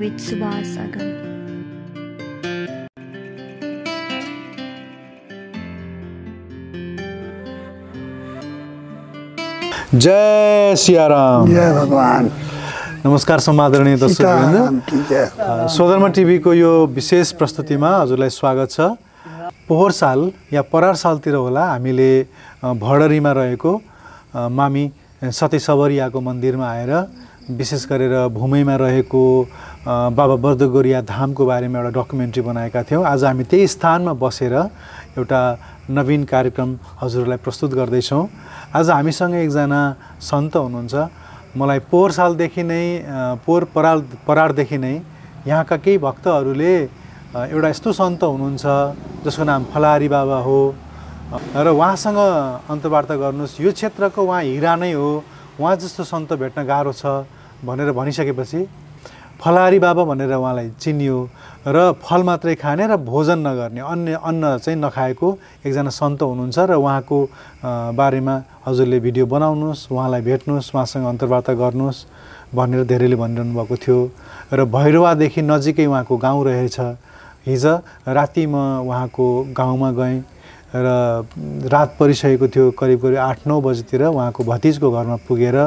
with Subhas Agam. जय सिया राम। जय भगवान। नमस्कार सम्मादरणीय दर्शकवृन्द, स्वधर्म टिभीको यो विशेष प्रस्तुतिमा हजुरलाई स्वागत छ। पोहोर साल या परार सालतिर होला हामीले भडरीमा रहेको मामी सती सबरियाको मन्दिरमा आएर विशेष गरेर भूमिमा रहेको बाबा बर्दगोरिया धामको बारेमा एउटा डकुमेन्ट्री बनाएका थियौँ। आज हामी त्यही स्थानमा बसेर एउटा नवीन कार्यक्रम हजुरहरूलाई प्रस्तुत गर्दैछौँ। आज हामीसँग एकजना सन्त हुनुहुन्छ। मलाई पोहोर सालदेखि नै परारदेखि नै यहाँका केही भक्तहरूले एउटा यस्तो सन्त हुनुहुन्छ जसको नाम फलारी बाबा हो र उहाँसँग अन्तर्वार्ता गर्नुहोस्, यो क्षेत्रको उहाँ हिरा नै हो, उहाँ जस्तो सन्त भेट्न गाह्रो छ भनेर भनिसकेपछि फलारी बाबा भनेर उहाँलाई चिनियो र फल मात्रै खाने र भोजन नगर्ने, अन्न चाहिँ नखाएको एकजना सन्त हुनुहुन्छ र उहाँको बारेमा हजुरले भिडियो बनाउनुहोस्, उहाँलाई भेट्नुहोस्, उहाँसँग अन्तर्वार्ता गर्नुहोस् भनेर धेरैले भनिरहनु भएको थियो। र भैरवादेखि नजिकै उहाँको गाउँ रहेछ। हिजो राति म उहाँको गाउँमा गएँ र रात परिसकेको थियो, करिब 8-9 बजीतिर उहाँको भतिजको घरमा पुगेर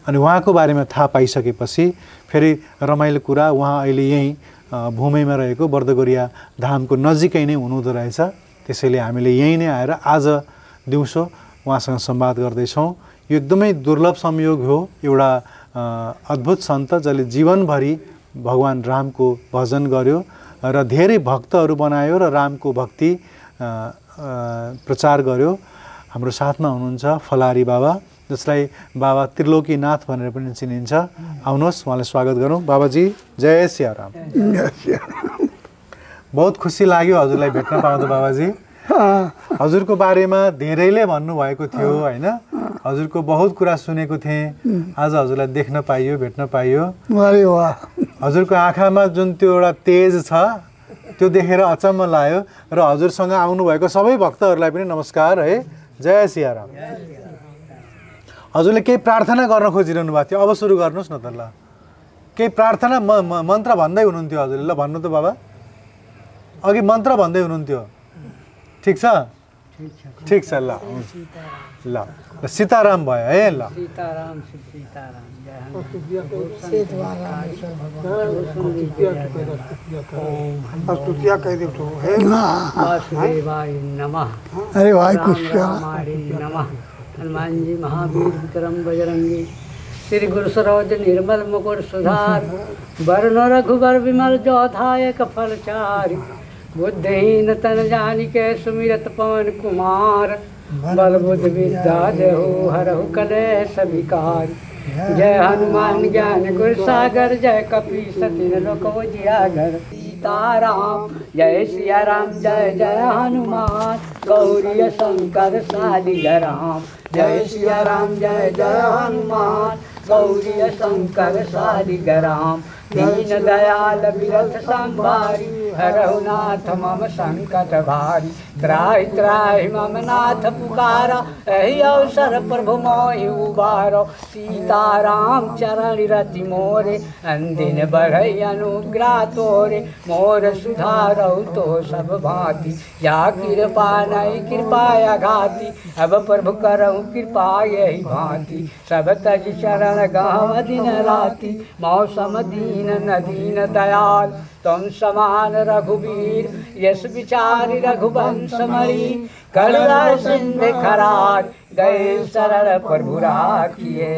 अनि उहाँको बारेमा थाहा पाइसकेपछि फेरि रमाइलो कुरा, उहाँ अहिले यहीँ भूमिमा रहेको बर्दगोरिया धामको नजिकै नै हुनुहुँदो रहेछ। त्यसैले हामीले यहीँ नै आएर आज दिउँसो उहाँसँग संवाद गर्दैछौँ। यो एकदमै दुर्लभ संयोग हो। एउटा अद्भुत सन्त जसले जीवनभरि भगवान रामको भजन गर्यो र धेरै भक्तहरू बनायो र रामको भक्ति प्रचार गर्यो। हाम्रो साथमा हुनुहुन्छ फलारी बाबा, जसलाई बाबा त्रिलोकीनाथ भनेर पनि चिनिन्छ। आउनुहोस्, उहाँलाई स्वागत गरौँ। बाबाजी जय सिया राम। बहुत खुसी लाग्यो हजुरलाई भेट्न पाउँदा बाबाजी। हजुरको बारेमा धेरैले भन्नुभएको थियो होइन, हजुरको बहुत कुरा सुनेको थिएँ। आज हजुरलाई देख्न पाइयो, भेट्न पाइयो। हजुरको आँखामा जुन त्यो एउटा तेज छ त्यो देखेर अचम्म लाग्यो र हजुरसँग आउनुभएको सबै भक्तहरूलाई पनि नमस्कार है। जय सिया राम। हजुरले केही प्रार्थना गर्न खोजिरहनु भएको थियो, अब सुरु गर्नुहोस् न त। ल केही प्रार्थना मन्त्र भन्दै हुनुहुन्थ्यो हजुरले। ल भन्नु त बाबा, अघि मन्त्र भन्दै हुनुहुन्थ्यो। ठिक छ, ठिक छ। ल ल सीताराम भयो है। ल सीताराम सीताराम वासुदेवाय नमः। अरे भाई कुछ नमः। हनुमान जी महावीर विक्रम बजरंगी, श्री गुरु सरोज निर्मल मुकुर सुधार, वर्ण रघुवर विमल जो धायक फलचारि, बुद्धिहीन तन जानिके सुमिरत पवन कुमार, बल बुद्ध विद्या देहु हरहु कलेश विकार। जय हनुमान ज्ञान गुर सागर, जय कपीस तिन लोक उजियार। सीताराम जय सिया राम, जय जय हनुमान गौरी शंकर शालिग्राम। जय सिया राम, जय जय हनुमान गौरी शंकर शालिग्राम। दीन दयाल विरथ संभारी, हरहु नाथ मम संकट भारी। त्राहि त्राहि मम नाथ पुकारा, एहि अवसर प्रभु मोहि उबारो। सीताराम चरण रति मोरे, अंदिन बढ़ई अनुग्रह तोरे। मोर सुधारौ तो सब भांति, या कृपा नहीं कृपाया घाति। अब प्रभु करहु कृपा यही भांति, सब तज शरण गाँव दिन राति। मौसम दीन न दीन दयाल, तुम समान रघुवीर। यश विचारि रघुवंश मरी, करुणा सिंधु खरार। गए शरण प्रभु राखिए,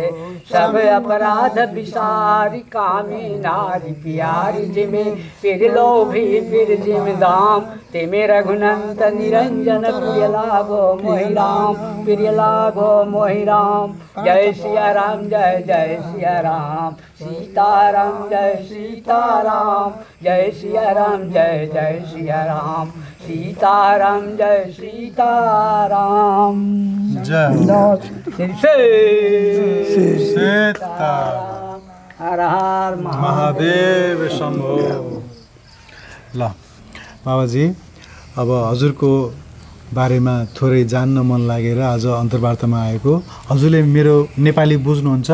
सब अपराध विसारी। कामी नारी प्यारी जिमे, फिर लोभी फिर जिम दाम। तिमे रघुनंत निरंजन, प्रिय लागो मोहि राम, प्रिय लागो मोहि राम। जय सिया राम, जय जय सिया राम। सीताराम जय सीताराम, जय सिया राम, जय जय सिया राम। सीताराम जय सीताराम। जय सीताराम। हर हर महादेव शंभो। ल बाबाजी, अब हजुरको बारेमा थोरै जान्न मन लागेर आज अन्तर्वार्तामा आएको। हजुरले मेरो नेपाली बुझ्नुहुन्छ?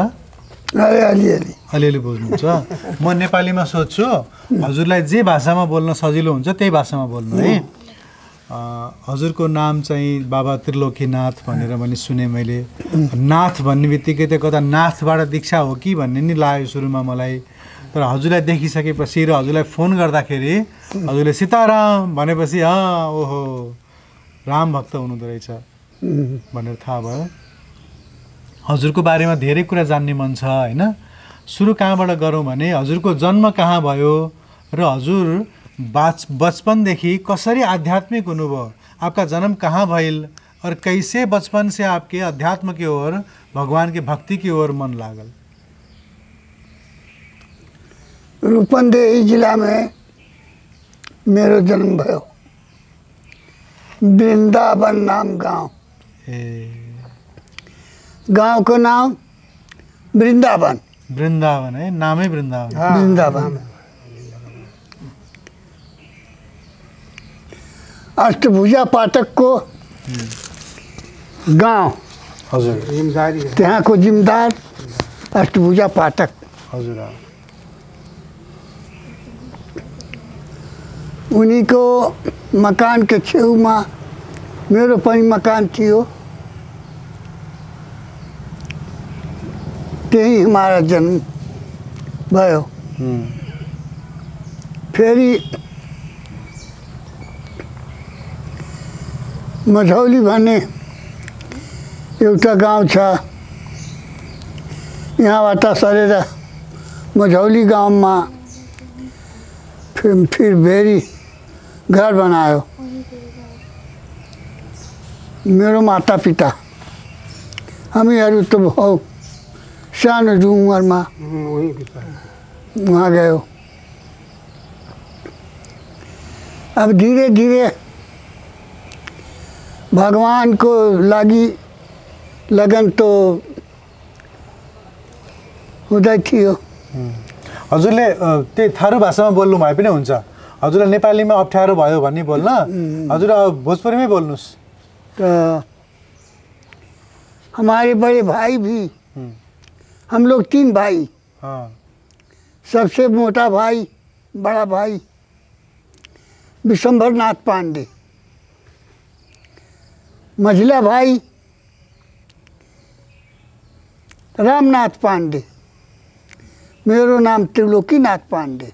अलिअलि बुझ्नुहुन्छ। म नेपालीमा सोध्छु, हजुरलाई जे भाषामा बोल्न सजिलो हुन्छ त्यही भाषामा बोल्नु है। हजुरको नाम चाहिँ बाबा त्रिलोकीनाथ भनेर पनि सुने मैले। नाथ भन्ने बित्तिकै त कता नाथबाट दीक्षा हो कि भन्ने नि लाग्यो सुरुमा मलाई। तर हजुरलाई देखिसकेपछि र हजुरलाई फोन गर्दाखेरि हजुरले सीताराम भनेपछि ओहो राम भक्त हुनुहुँदो रहेछ भनेर थाहा भयो। हजुरको बारेमा धेरै कुरा जान्ने मन छ होइन। सुरु कहाँबाट गरौँ भने हजुरको जन्म कहाँ भयो र हजुर बचपनदेखि कसरी आध्यात्मिक हुनुभयो? आपका जन्म कहाँ भइल और कैसे बचपन से आपके अध्यात्म की ओर, भगवान के भक्ति की ओर मन लागल? रूपन्देही जिला में मेरो जन्म भयो। वृंदावन नाम गांव, गांव को नाम वृंदावन। वृंदावन है, नाम है वृंदावन। वृंदावन अष्टभुजा पाठक को गांव, हजुर त्यहाँ को जिम्मेदार अष्टभुजा पाठक। हजुर उन्हीं को मकान के छेउमा मेरो पनि मकान थियो। त्यही हमारा जन्म भयो। फेरि मझौली भन्ने एउटा गाउँ छ, यहाँबाट सरेर मझौली गाउँमा फिर भेरी घर बनायो। मेरो माता पिता हामीहरू त हौ सानो उमेरमा वहाँ गयो। अब धीरे धीरे भगवान को लागि लगन तो हुँदै थियो। हजुरले त्यही थारू भाषामा बोल्नु भए पनि हुन्छ। हजुरलाई नेपालीमा अप्ठ्यारो भयो भन्ने बोल्न हजुर भोजपुरीमै बोल्नुस्। तो हमारे बड़े भाई भी, हम लोग 3 भाई। सबसे मोटा भाई, बड़ा भाई विशंभर नाथ पांडे, मझला भाई रामनाथ पांडे, मेरो नाम त्रिलोकीनाथ पांडे।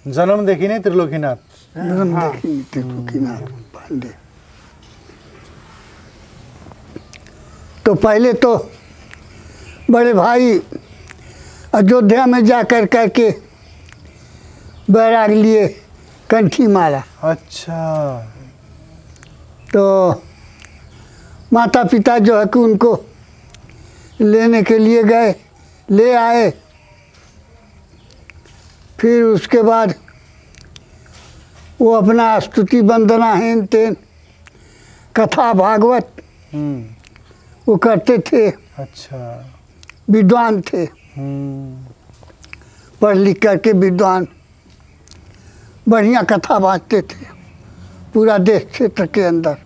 जन्मदेखि नै त्रिलोकीनाथ। जन्मदेखि त्रिलोकीनाथ पांडे। तो पहले तो बड़े भाई अयोध्या में जाकर करके बैराग लिए कंठी मारा। अच्छा। तो माता पिता जो है कि उनको लेने के लिए गए, ले आए। फिर उसके बाद वो अपना स्तुति वंदना हेन तेन कथा भागवत वो करते थे। अच्छा। विद्वान थे, पढ़ लिख करके विद्वान, बढ़िया कथा बाँचते थे पूरा देश क्षेत्र के अंदर।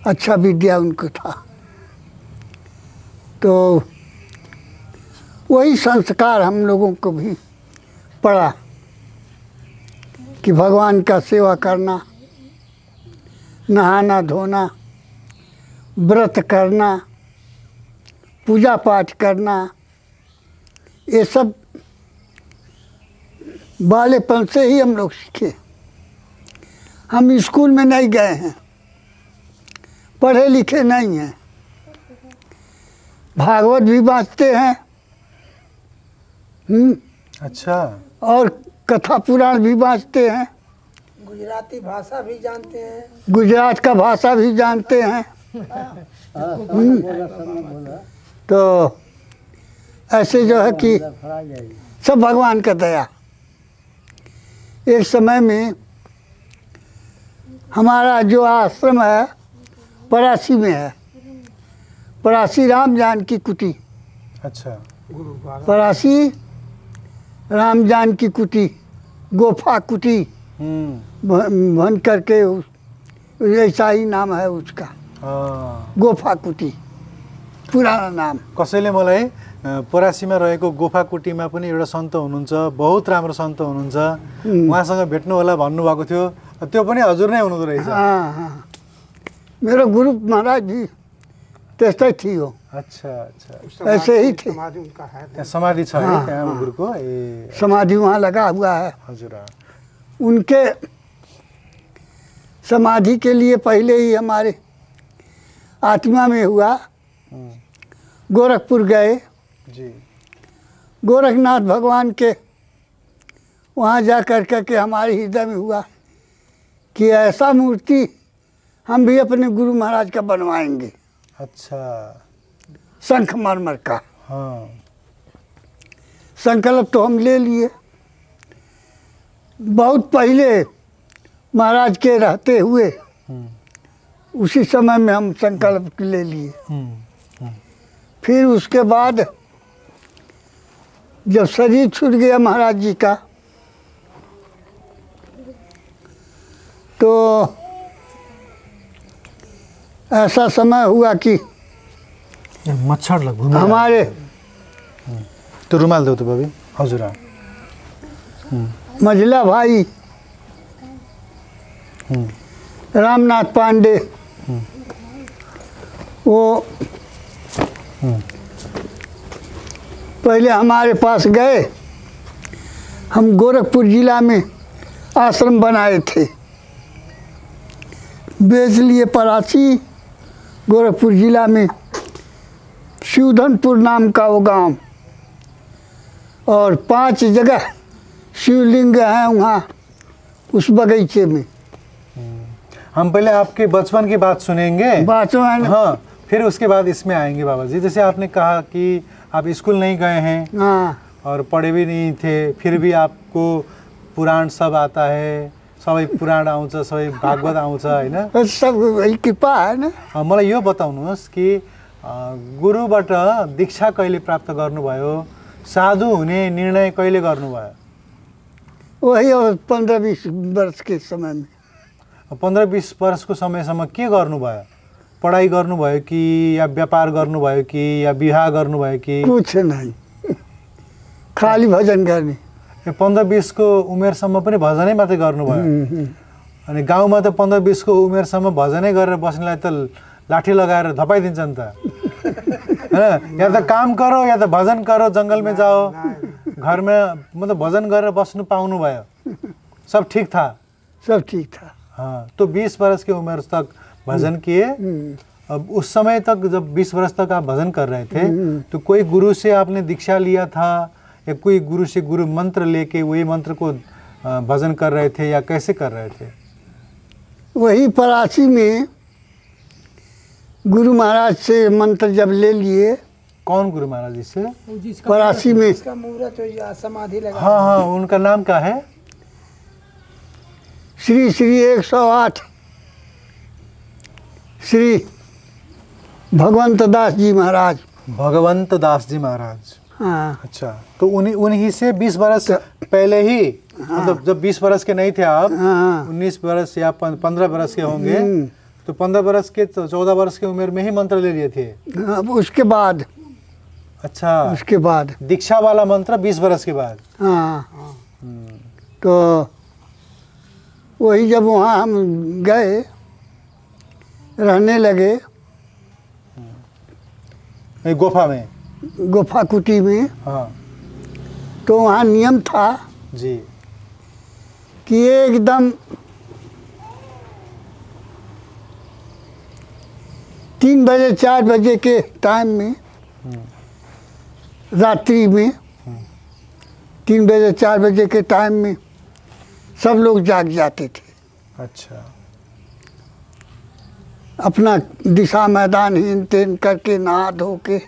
अच्छा विद्या उनको था। तो वही संस्कार हम लोगों को भी पड़ा कि भगवान का सेवा करना, नहाना धोना, व्रत करना, पूजा पाठ करना, ये सब बालेपन से ही हम लोग सीखे। हम स्कूल में नहीं गए हैं, पढ़े लिखे नहीं हैं। भागवत भी बाँचते हैं। अच्छा। और कथा पुराण भी बाँचते हैं। गुजराती भाषा भी जानते हैं। गुजरात का भाषा भी जानते हैं। तो ऐसे जो है कि सब भगवान का दया। एक समय में हमारा जो आश्रम है परासी में है, परासी राम जानकी कुटी। अच्छा। परासी राम जानकी कुटी, गोफा कुटी बन करके ऐसा ही नाम है उसका, गोफा कुटी। पुरानो नाम। कसैले मलाई परासीमा रहेको गोफाकुटीमा पनि एउटा सन्त हुनुहुन्छ, बहुत राम्रो सन्त हुनुहुन्छ, उहाँसँग भेट्नु होला भन्नुभएको थियो। त्यो पनि हजुर नै हुनुहुँदो रहेछ? मेरो गुरु महाराज जी त्यस्तै थियो। अच्छा अच्छा, ऐसे ही थे। समाधि उनका है। त्यहाँ समाधि छ है त्यहाँ गुरुको? ए समाधि वहाँ लगा हुआ है। हजुर। उनके समाधि के लिए पहले ही हमारे आत्मा में हुआ। गोरखपुर गए जी। गोरखनाथ भगवान के वहाँ जा कर के हमारे हृदय में हुआ कि ऐसा मूर्ति हम भी अपने गुरु महाराज का बनवाएंगे। अच्छा। संगमरमर का। हाँ। संकल्प तो हम ले लिए। बहुत पहले महाराज के रहते हुए उसी समय में हम संकल्प ले लिए। फिर उसके बाद जब शरीर छूट गया महाराज जी का तो ऐसा समय हुआ कि मच्छर लग हमारे तो रुमाल दो तो भाभी। हजुर। मझला भाई रामनाथ पांडे वो पहले हमारे पास गए। हम गोरखपुर जिला में आश्रम बनाए थे, बेच लिए परासी। गोरखपुर जिला में शिवधनपुर नाम का वो गांव, और 5 जगह शिवलिंग हैं वहाँ उस बगीचे में। हम पहले आपके बचपन की बात सुनेंगे। बचपन। हाँ, फिर उसके बाद इसमें आएंगे बाबा जी। जैसे आपने कहा कि आप स्कूल नहीं गए हैं। हाँ। और पढ़े भी नहीं थे, फिर भी आपको पुराण सब आता है, सबै पुराण आउँछ, सबै भागवत आउँछ हैन? सब वही कृपा है ना। मलाई यो बताउनुहोस् कि गुरुबाट दीक्षा कहिले प्राप्त गर्नुभयो, साधु हुने निर्णय कहिले गर्नुभयो? वही 15-20 वर्ष के समय में। 15-20 वर्षको समयसम्म के गर्नुभयो? पढाइ गर्नुभयो कि या व्यापार गर्नुभयो कि या विवाह गर्नुभयो कि? कुछ नहीं, खाली भजन गर्ने। 15-20 को उमेरसम्म पनि भजनै मात्रै गर्नुभयो? अनि गाउँमा त 15-20 को उमेरसम्म भजनै गरेर बस्नेलाई त लाठी लगाएर धपाइदिन्छ नि त हैन? या त काम करो या त भजन करो, जंगल में जाओ, घर में मतलब भजन गरेर बस्नु पाउनु भयो, सब ठीक था? सब ठीक था। हाँ, तो 20 वर्ष की उम्र तक भजन किए। अब उस समय तक जब 20 वर्ष तक आप भजन कर रहे थे तो कोई गुरु से आपने दीक्षा लिया था या कोई गुरु से गुरु मंत्र लेके वही मंत्र को भजन कर रहे थे या कैसे कर रहे थे? वही परासी में गुरु महाराज से मंत्र जब ले लिए। कौन गुरु महाराज जी से? परासी में इसका मुहूर्त हो समाधि लगा। हाँ हाँ, उनका नाम क्या है? श्री श्री 108 श्री भगवंत दास जी महाराज। भगवंत दास जी महाराज। हाँ। अच्छा, तो उन्हीं से 20 वर्ष पहले ही, मतलब जब 20 वर्ष के नहीं थे आप, 19 वर्ष या 15 वर्ष के होंगे, तो 15 वर्ष के 14 वर्ष की उम्र में ही मंत्र ले लिए थे? अब उसके बाद। अच्छा, उसके बाद दीक्षा वाला मंत्र 20 वर्ष के बाद? हाँ। तो वही जब वहाँ हम गए, रहने लगे गुफा में, गुफा कुटी में। हाँ। तो वहाँ नियम था जी कि एकदम 3 बजे 4 बजे के टाइम में, रात्रि में 3 बजे 4 बजे के टाइम में सब लोग जाग जाते थे। अच्छा। अपना दिशा मैदान हिन तेन करके नहा धो के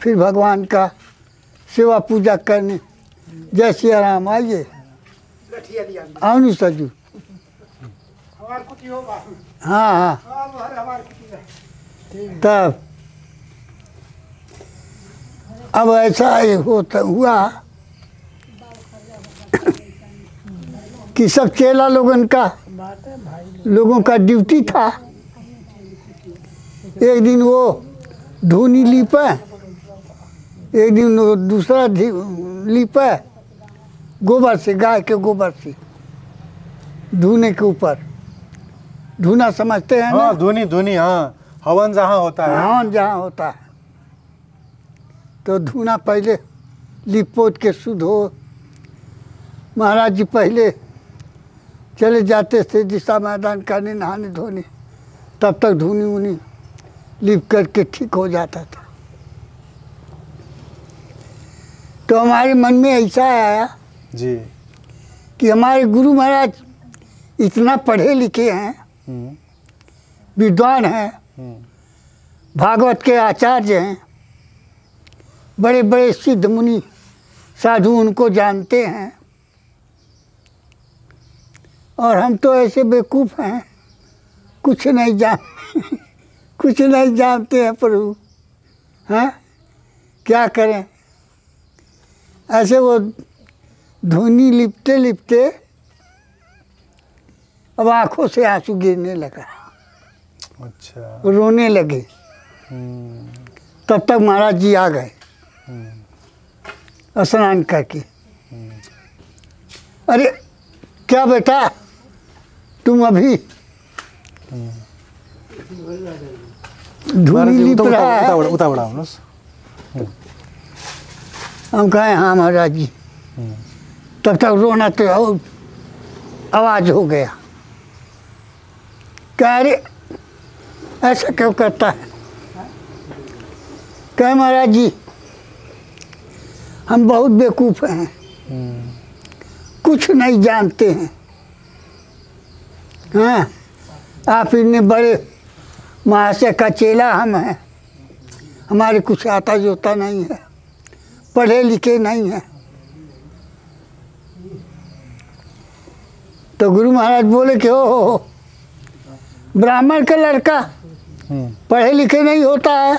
फिर भगवान का सेवा पूजा करने। जय श्री राम। आइए, आओ नहीं सजू। हाँ हाँ। तब अब ऐसा होता हुआ कि सब चेला लोगों का ड्यूटी था। एक दिन वो धूनी लीपा, एक दिन वो दूसरा लीपा गोबर से, गाय के गोबर से धूने के ऊपर। धूना समझते हैं ना? हाँ, धूनी धूनी, हाँ, हवन जहाँ होता है। हवन जहाँ होता है, तो धूना पहले लीप पोत के शुद्ध हो। महाराज जी पहले चले जाते थे दिशा मैदान करने, नहाने धोने, तब तक धूनी ऊनी लीप करके ठीक हो जाता था। तो हमारे मन में ऐसा आया जी कि हमारे गुरु महाराज इतना पढ़े लिखे हैं, विद्वान हैं, भागवत के आचार्य हैं, बड़े बड़े सिद्ध मुनि साधु उनको जानते हैं, और हम तो ऐसे बेवकूफ़ हैं, कुछ नहीं कुछ नहीं जानते हैं प्रभु। हैं, क्या करें? ऐसे वो धुनी लिपते लिपते अब आंखों से आंसू गिरने लगा। अच्छा। रोने लगे। तब तक महाराज जी आ गए स्नान करके। अरे क्या बेटा, तुम अभी धूनी लिप रहा है? उता बढ़ाउनुहोस्। हम कहे हाँ महाराज जी। तब तक रोना तो आवाज हो गया। कह अरे ऐसा क्यों करता है? कहे महाराज जी हम बहुत बेवकूफ़ हैं, कुछ नहीं जानते हैं। हाँ, आप इतने बड़े महाशय का चेला हम हैं, हमारे कुछ आता जोता नहीं है, पढ़े लिखे नहीं हैं। तो गुरु महाराज बोले कि हो ब्राह्मण का लड़का पढ़े लिखे नहीं होता है,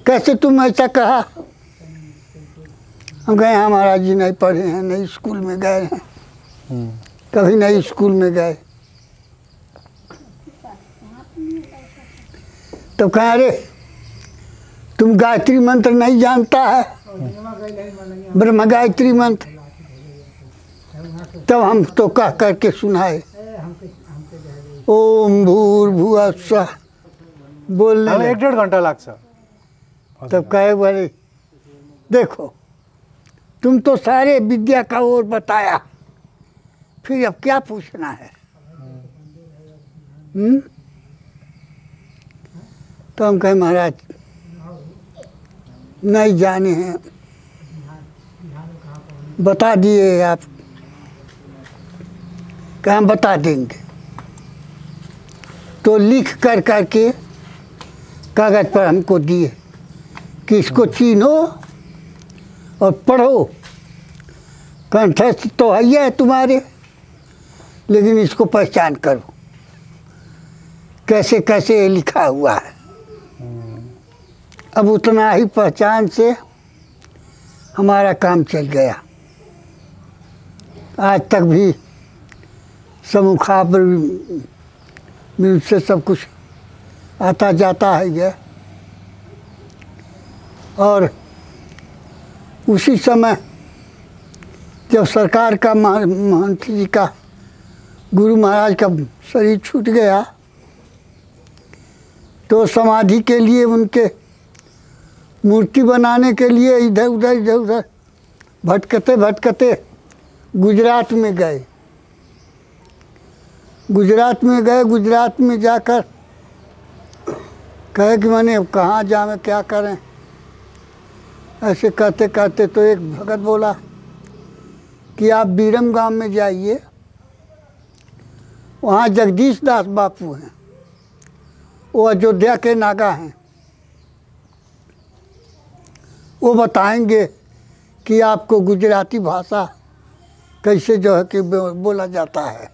कैसे तुम ऐसा कहा? हम गए हाँ महाराज जी नहीं पढ़े हैं, नहीं स्कूल में गए हैं, कभी नहीं स्कूल में गए। तो कहा अरे तुम गायत्री मंत्र नहीं जानता है, ब्रह्म गायत्री मंत्र? तब हम तो कह करके सुनाए, ओम भूर्भुवः स्वः बोलने लगे। 1-1.5 घंटा लाग्छ। तब कहे बोले देखो तुम तो सारे विद्या का ओर बताया, फिर अब क्या पूछना है? तो हम कहे महाराज नहीं जाने हैं, बता दिए आप। क्या हम बता देंगे? तो लिख कर करके कागज पर हमको दिए कि इसको चीनो और पढ़ो। कंठस्थ तो है तुम्हारे, लेकिन इसको पहचान करो कैसे कैसे लिखा हुआ है। अब उतना ही पहचान से हमारा काम चल गया। आज तक भी सम्मुखाग्र से सब कुछ आता जाता है ये। और उसी समय जब सरकार का महंत जी का, गुरु महाराज का शरीर छूट गया, तो समाधि के लिए उनके मूर्ति बनाने के लिए इधर उधर भटकते भटकते गुजरात में गए। गुजरात में जाकर कहे कि मैंने अब कहाँ जाएं, क्या करें? ऐसे करते करते तो एक भगत बोला कि आप बीरम गांव में जाइए, वहाँ जगदीश दास बापू हैं, वो अयोध्या के नागा हैं, वो बताएंगे कि आपको गुजराती भाषा कैसे जो है कि बोला जाता है।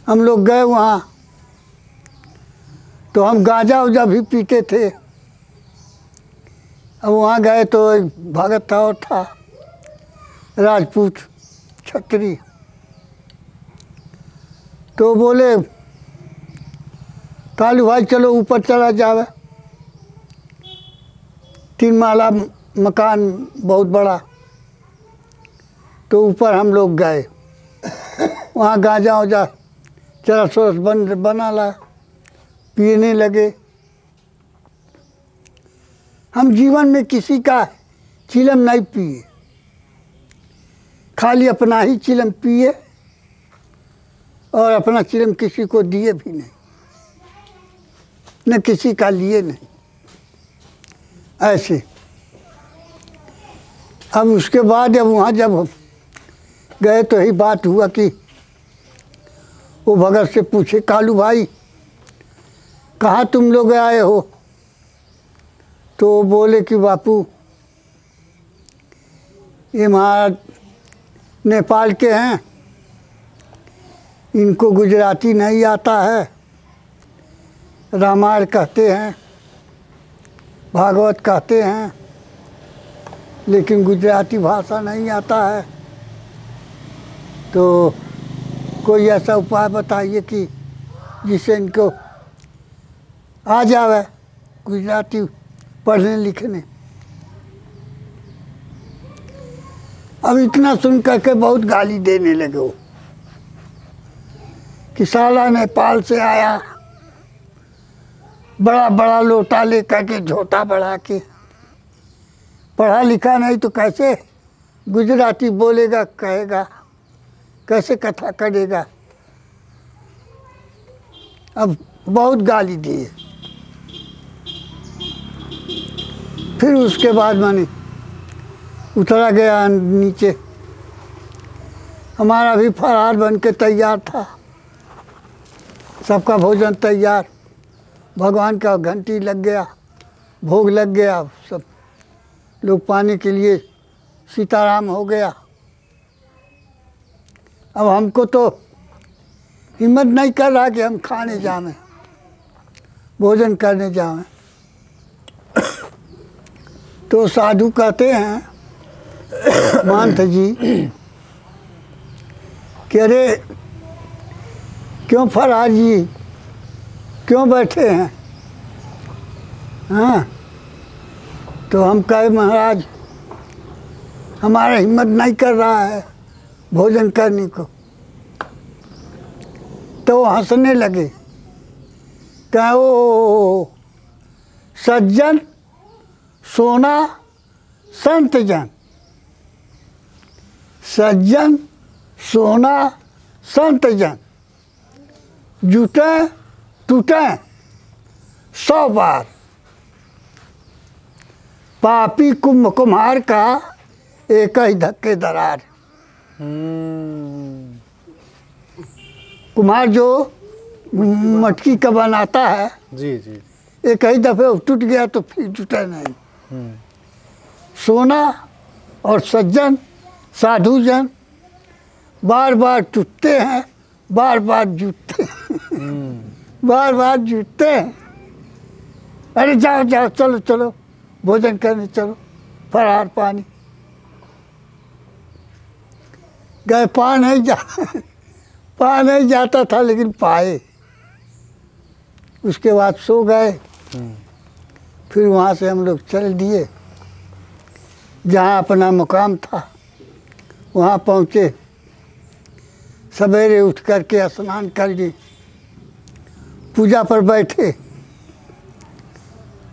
हम लोग गए वहाँ, तो हम गांजा उजा भी पीते थे। अब वहाँ गए तो एक भगत था और था राजपूत छत्री, तो बोले कालू भाई चलो ऊपर चला जावे। 3 माला मकान बहुत बड़ा, तो ऊपर हम लोग गए। वहाँ गांजा वाजा चरस वरस बना ला, पीने लगे। हम जीवन में किसी का चिलम नहीं पिए, खाली अपना ही चिलम पिए और अपना चिलम किसी को दिए भी नहीं, न किसी का लिए नहीं, ऐसे। अब उसके बाद जब वहाँ जब गए तो ही बात हुआ कि वो भगत से पूछे, कालू भाई कहाँ तुम लोग आए हो? तो वो बोले कि बापू ये महाराज नेपाल के हैं, इनको गुजराती नहीं आता है, रामायण कहते हैं, भागवत कहते हैं, लेकिन गुजराती भाषा नहीं आता है। तो कोई ऐसा उपाय बताइए कि जिससे इनको आ जावे गुजराती पढ़ने लिखने। अब इतना सुन करके बहुत गाली देने लगे वो कि साला नेपाल से आया, बड़ा बड़ा लोटा ले करके झोटा बढ़ा के, पढ़ा लिखा नहीं तो कैसे गुजराती बोलेगा, कहेगा, कैसे कथा करेगा। अब बहुत गाली दिए। फिर उसके बाद मैंने उतरा गया नीचे। हमारा भी फरार बन के तैयार था, सबका भोजन तैयार, भगवान का घंटी लग गया, भोग लग गया, सब लोग पाने के लिए सीताराम हो गया। अब हमको तो हिम्मत नहीं कर रहा कि हम खाने जावें, भोजन करने जावें। तो साधु कहते हैं महंत जी कि अरे क्यों फरार जी, क्यों बैठे हैं? हाँ, तो हम कहे महाराज हमारा हिम्मत नहीं कर रहा है भोजन करने को। तो वो हंसने लगे, कहे ओ सज्जन सोना संत जन, सज्जन सोना संत जन, जुटे टूटे 100 बार, पापी कुम्हार का एक ही धक्के दरार। कुम्हार जो मटकी का बनाता है, जी जी, एक ही दफे टूट गया तो फिर जुटा नहीं। सोना और सज्जन साधु जन बार बार टूटते हैं, बार बार जुटते हैं, बार बार जुटते हैं। अरे जाओ जाओ, चलो चलो भोजन करने चलो, फरार पानी। गए, पा नहीं जाता था लेकिन पाए। उसके बाद सो गए। फिर वहाँ से हम लोग चल दिए जहाँ अपना मुकाम था। वहाँ पहुँचे, सवेरे उठ करके स्नान कर लिए, पूजा पर बैठे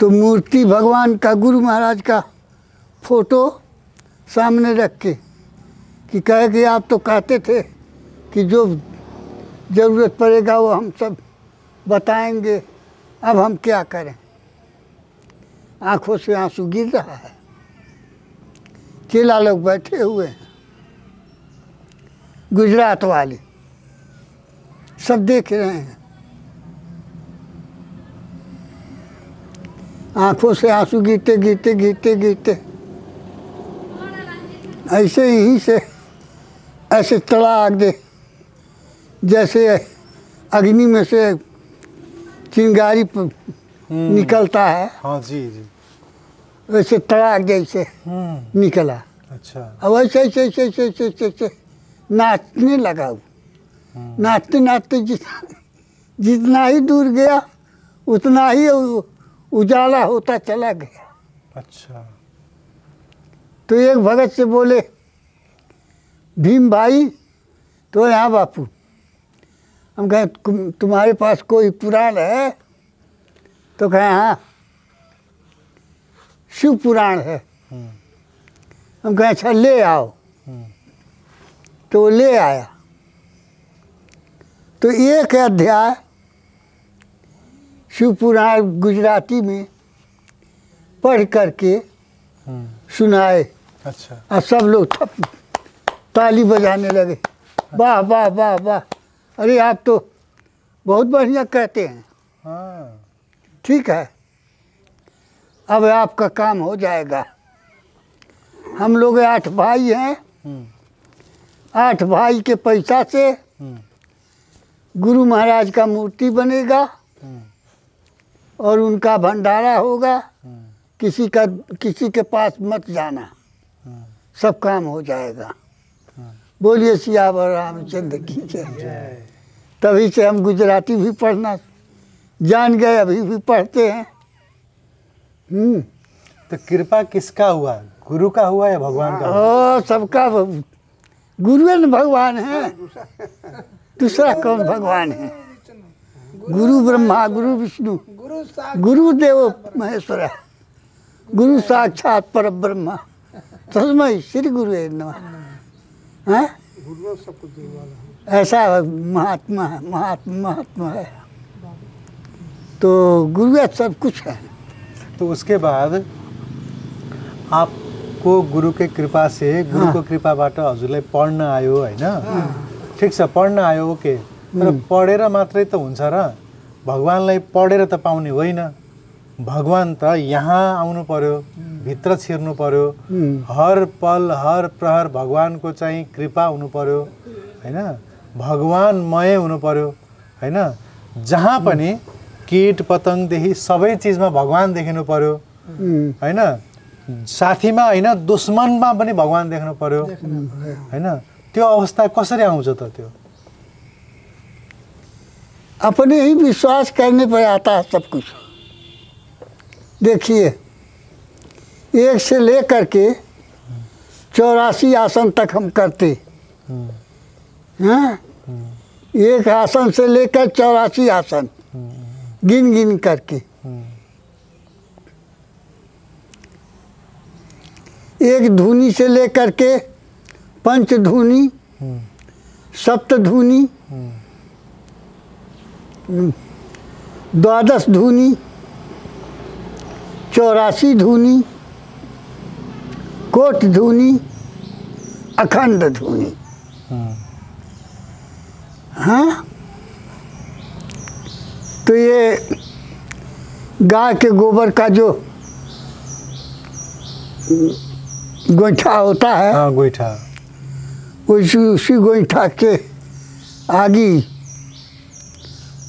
तो मूर्ति भगवान का, गुरु महाराज का फोटो सामने रख के कि कहे कि आप तो कहते थे कि जो ज़रूरत पड़ेगा वो हम सब बताएंगे, अब हम क्या करें। आंखों से आंसू गिर रहा है। चेला लोग बैठे हुए हैं, गुजरात वाले सब देख रहे हैं। आंखों से आंसू गिरते गिरते गिरते गिरते ऐसे ही से ऐसे तड़ा आग दे, जैसे अग्नि में से चिंगारी निकलता है। हाँ जी जी, वैसे तड़ाक जैसे निकला। अच्छा, अब ऐसे ऐसे ऐसे ऐसे ऐसे ऐसे ऐसे नाचने लगा वो। नाचते नाचते जितना ही दूर गया उतना ही उजाला होता चला गया। अच्छा। तो एक भगत से बोले, भीम भाई तो यहाँ बापू, हम कहें तुम्हारे पास कोई पुराण है? तो कहें हाँ शिव पुराण है। हम कहें अच्छा ले आओ। तो वो ले आया। तो एक अध्याय शिव पुराण गुजराती में पढ़ करके सुनाए। अच्छा। और सब लोग ताली बजाने लगे, वाह वाह वाह वाह, अरे आप तो बहुत बढ़िया कहते हैं। हाँ। ठीक है, अब आपका काम हो जाएगा। हम लोग 8 भाई हैं। 8 भाई के पैसा से गुरु महाराज का मूर्ति बनेगा और उनका भंडारा होगा। किसी के पास मत जाना, सब काम हो जाएगा। बोलिए सियावर रामचंद्र की जय। तभी से हम गुजराती भी पढ़ना जान गए, अभी भी पढ़ते हैं। तो कृपा किसका हुआ, गुरु का हुआ या भगवान का हुआ? ओ सबका गुरु न भगवान है, दूसरा कौन भगवान है? गुरु ब्रह्मा गुरु विष्णु गुरु देव महेश्वर, गुरु साक्षात पर ब्रह्मा तस्मै श्री गुरुवे नमः। हैं? ऐसा महात्मा है, महात्मा है। तो गुरु सब कुछ है। तो उसके बाद आपको गुरु के कृपा से, गुरु को कृपाबाट हजुरलाई पढ्न आयो हैन? ठिक छ, पढ्न आयो, ओके। तर पढेर मात्रै त हुन्छ र? भगवानलाई पढेर त पाउने होइन। भगवान त यहाँ आउनु पर्यो, भित्र छिर्नु पर्यो। हर पल हर प्रहर भगवानको चाहिँ कृपा हुनु पर्यो हैन? भगवानमय हुनु पर्यो हैन? जहाँ पनि कीट पतङ्गदेखि सबै चिजमा भगवान देखिनु पर्यो हैन? साथीमा होइन, दुश्मनमा पनि भगवान देख्नु पर्यो हैन? त्यो अवस्था कसरी आउँछ त? त्यो अपने ही विश्वास करने पर आता है सब कुछ। देखिए, 1 से लेकर के 84 आसन तक हम करते हैं। एक आसन से लेकर 84 आसन गिन गिन करके। एक धुनी से लेकर के पंचधुनी, सप्तधुनी, 12 धुनी, 84 धुनी, कोट धुनी, अखंड धुनी। हाँ, तो ये गाय के गोबर का जो गोईठा होता है, हाँ, गोईठा, उसी गोईठा के आगे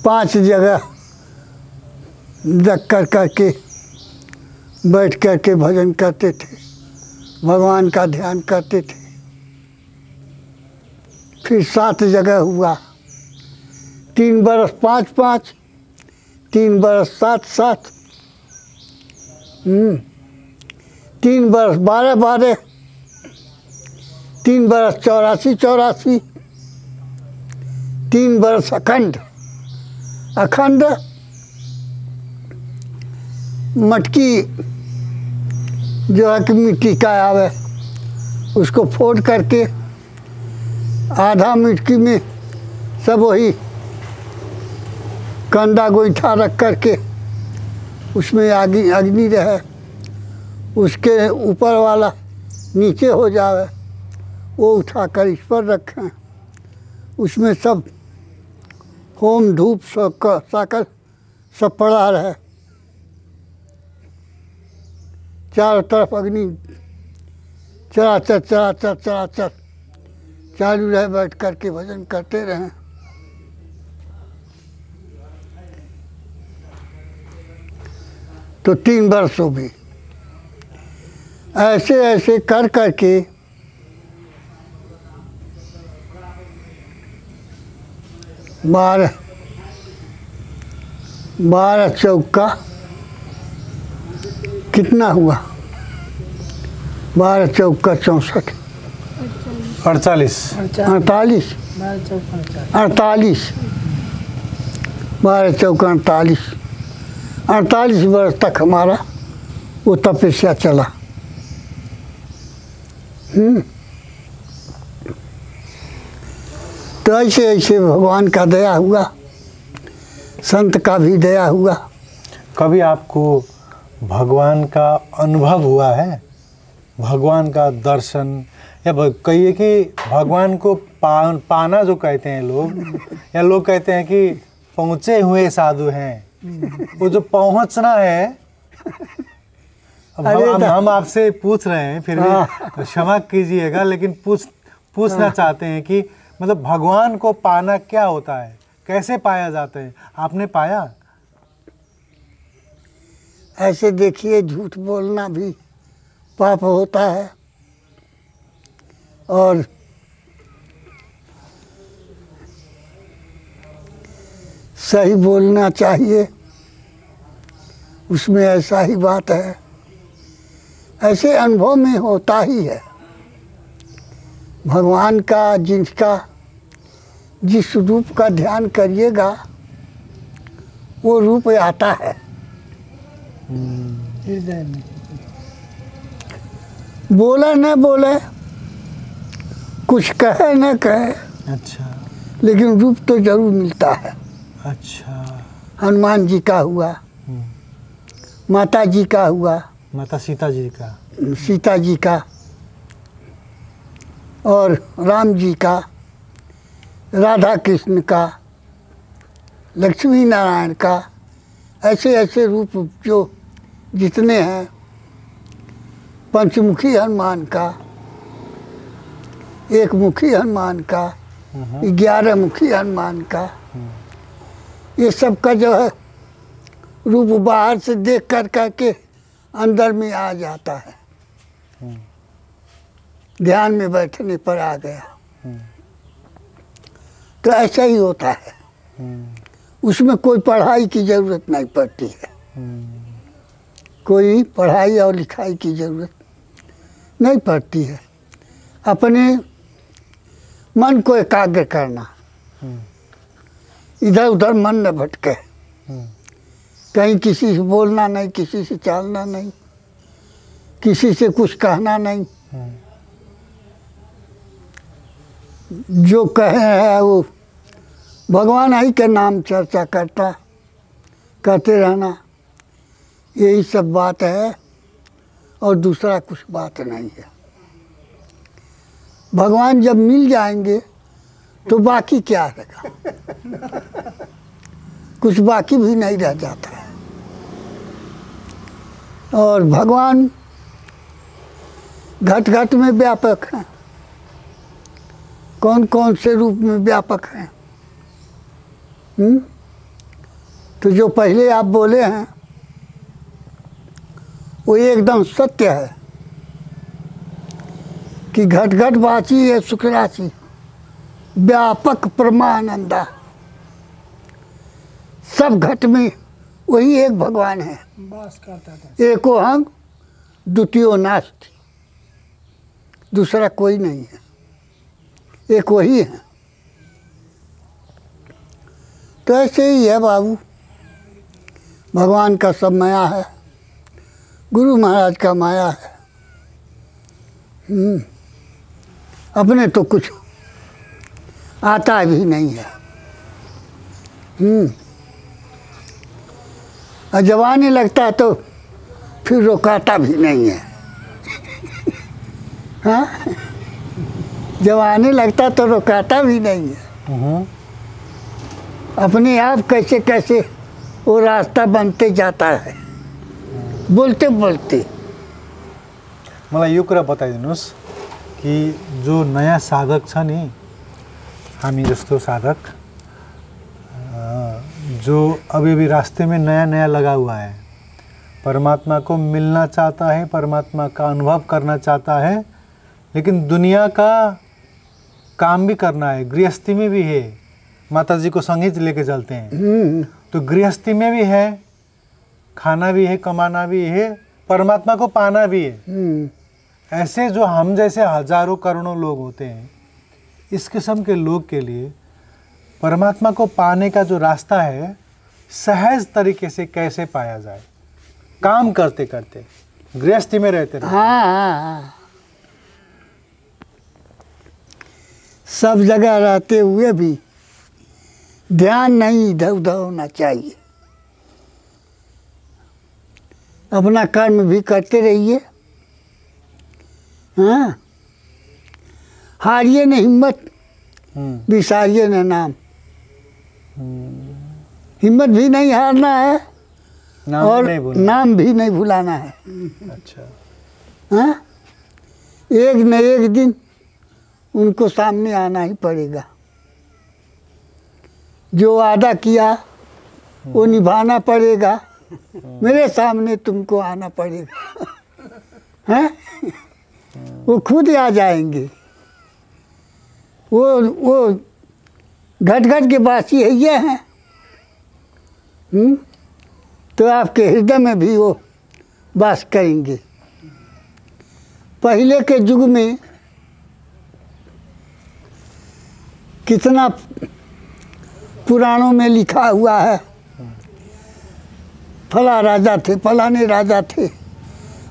5 जगह रख करके बैठ करके भजन करते थे, भगवान का ध्यान करते थे। फिर 7 जगह हुआ, 3 बरस 5-5, 3 बरस 7-7, 3 बरस 12-12, 3 बरस 84-84, 3 बरस अखंड। अखंड मटकी जो है कि मिट्टी का आवे, उसको फोड़ करके आधा मिट्टी में सब वही कंधा गोईठा रख करके उसमें अग्नि रहे, उसके ऊपर वाला नीचे हो जावे, वो उठाकर इस पर रखें। उसमें सब होम धूप साकल सब पड़ा रहे, चारों तरफ अग्नि चराचर चालू रहे, बैठ करके भजन करते रहें। तो 3 वर्षों भी ऐसे ऐसे कर करके 12 चौका कितना हुआ? 12 चौका 64, 48। 48, 12 चौका 48, 48 वर्ष तक हमारा वो तपस्या चला। तो ऐसे ऐसे भगवान का दया हुआ, संत का भी दया हुआ। कभी आपको भगवान का अनुभव हुआ है? भगवान का दर्शन, या कहिए कि भगवान को पाना जो कहते हैं लोग, या लोग कहते हैं कि पहुँचे हुए साधु हैं, वो जो पहुँचना है। अब हम आपसे पूछ रहे हैं, फिर भी क्षमा कीजिएगा, लेकिन पूछना चाहते हैं कि मतलब भगवान को पाना क्या होता है, कैसे पाया जाता है? आपने पाया? ऐसे देखिए, झूठ बोलना भी पाप होता है और सही बोलना चाहिए, उसमें ऐसा ही बात है। ऐसे अनुभव में होता ही है। भगवान का जिस रूप का ध्यान करिएगा वो रूप आता है हृदय में। बोले न बोले, कुछ कहे न कहे, अच्छा, लेकिन रूप तो जरूर मिलता है। अच्छा। हनुमान जी का हुआ, माता जी का हुआ, माता सीता जी का, सीता जी का, और राम जी का, राधा कृष्ण का, लक्ष्मी नारायण का, ऐसे ऐसे रूप जो जितने हैं, पंचमुखी हनुमान का, एक मुखी हनुमान का, 11 मुखी हनुमान का, ये सब का जो है रूप बाहर से देख कर करके अंदर में आ जाता है, ध्यान में बैठने पर आ गया। तो ऐसा ही होता है, उसमें कोई पढ़ाई की ज़रूरत नहीं पड़ती है, कोई पढ़ाई और लिखाई की ज़रूरत नहीं पड़ती है। अपने मन को एकाग्र करना, इधर उधर मन न भटके, कहीं किसी से बोलना नहीं, किसी से चालना नहीं, किसी से कुछ कहना नहीं, जो कहे है वो भगवान ही के नाम चर्चा करते रहना, यही सब बात है और दूसरा कुछ बात नहीं है। भगवान जब मिल जाएंगे तो बाकी क्या रहेगा, कुछ बाकी भी नहीं रह जाता है। और भगवान घट घट में व्यापक हैं, कौन कौन से रूप में व्यापक हैं। तो जो पहले आप बोले हैं वो एकदम सत्य है कि घट घट वाची है सुख राशि, व्यापक परमानंदा, सब घट में वही एक भगवान है। वास करता था। एको हम द्वितीयो नास्ति, दूसरा कोई नहीं है, एक वही है। तो ऐसे ही है बाबू, भगवान का सब माया है, गुरु महाराज का माया है। अपने तो कुछ आता भी नहीं है। और जब आने लगता है तो फिर रोकाता भी नहीं है। हाँ, जब आने लगता तो रोकाता भी नहीं है। अपने आप कैसे कैसे वो रास्ता बनते जाता है, बोलते बोलते। मलाई यो कुरा बताइदिनुहोस् कि जो नयाँ साधक छ नि, हामी जस्तो साधक जो अभी अभी रास्ते में नया नया लगा हुआ है, परमात्मा को मिलना चाहता है, परमात्मा का अनुभव करना चाहता है, लेकिन दुनिया का काम भी करना है, गृहस्थी में भी है, माता जी को संगीत लेके चलते हैं, तो गृहस्थी में भी है, खाना भी है, कमाना भी है, परमात्मा को पाना भी है। ऐसे जो हम जैसे हजारों करोड़ों लोग होते हैं, इस किस्म के लोग के लिए परमात्मा को पाने का जो रास्ता है सहज तरीके से कैसे पाया जाए, काम करते करते, गृहस्थी में रहते रहते। हाँ, सब जगह रहते हुए भी ध्यान नहीं इधर उधर होना चाहिए। अपना कर्म भी करते रहिए। हाँ, हारिए न हिम्मत, विसारिए न नाम। हिम्मत भी नहीं हारना है और नाम भी नहीं भुलाना है। अच्छा। हाँ, एक न एक दिन उनको सामने आना ही पड़ेगा। जो वादा किया वो निभाना पड़ेगा। मेरे सामने तुमको आना पड़ेगा। हैं? वो खुद आ जाएंगे। वो घट घट के वासी है ये हैं। तो आपके हृदय में भी वो वास करेंगे। पहले के युग में कितना पुराणों में लिखा हुआ है, फला राजा थे, फलाने राजा थे,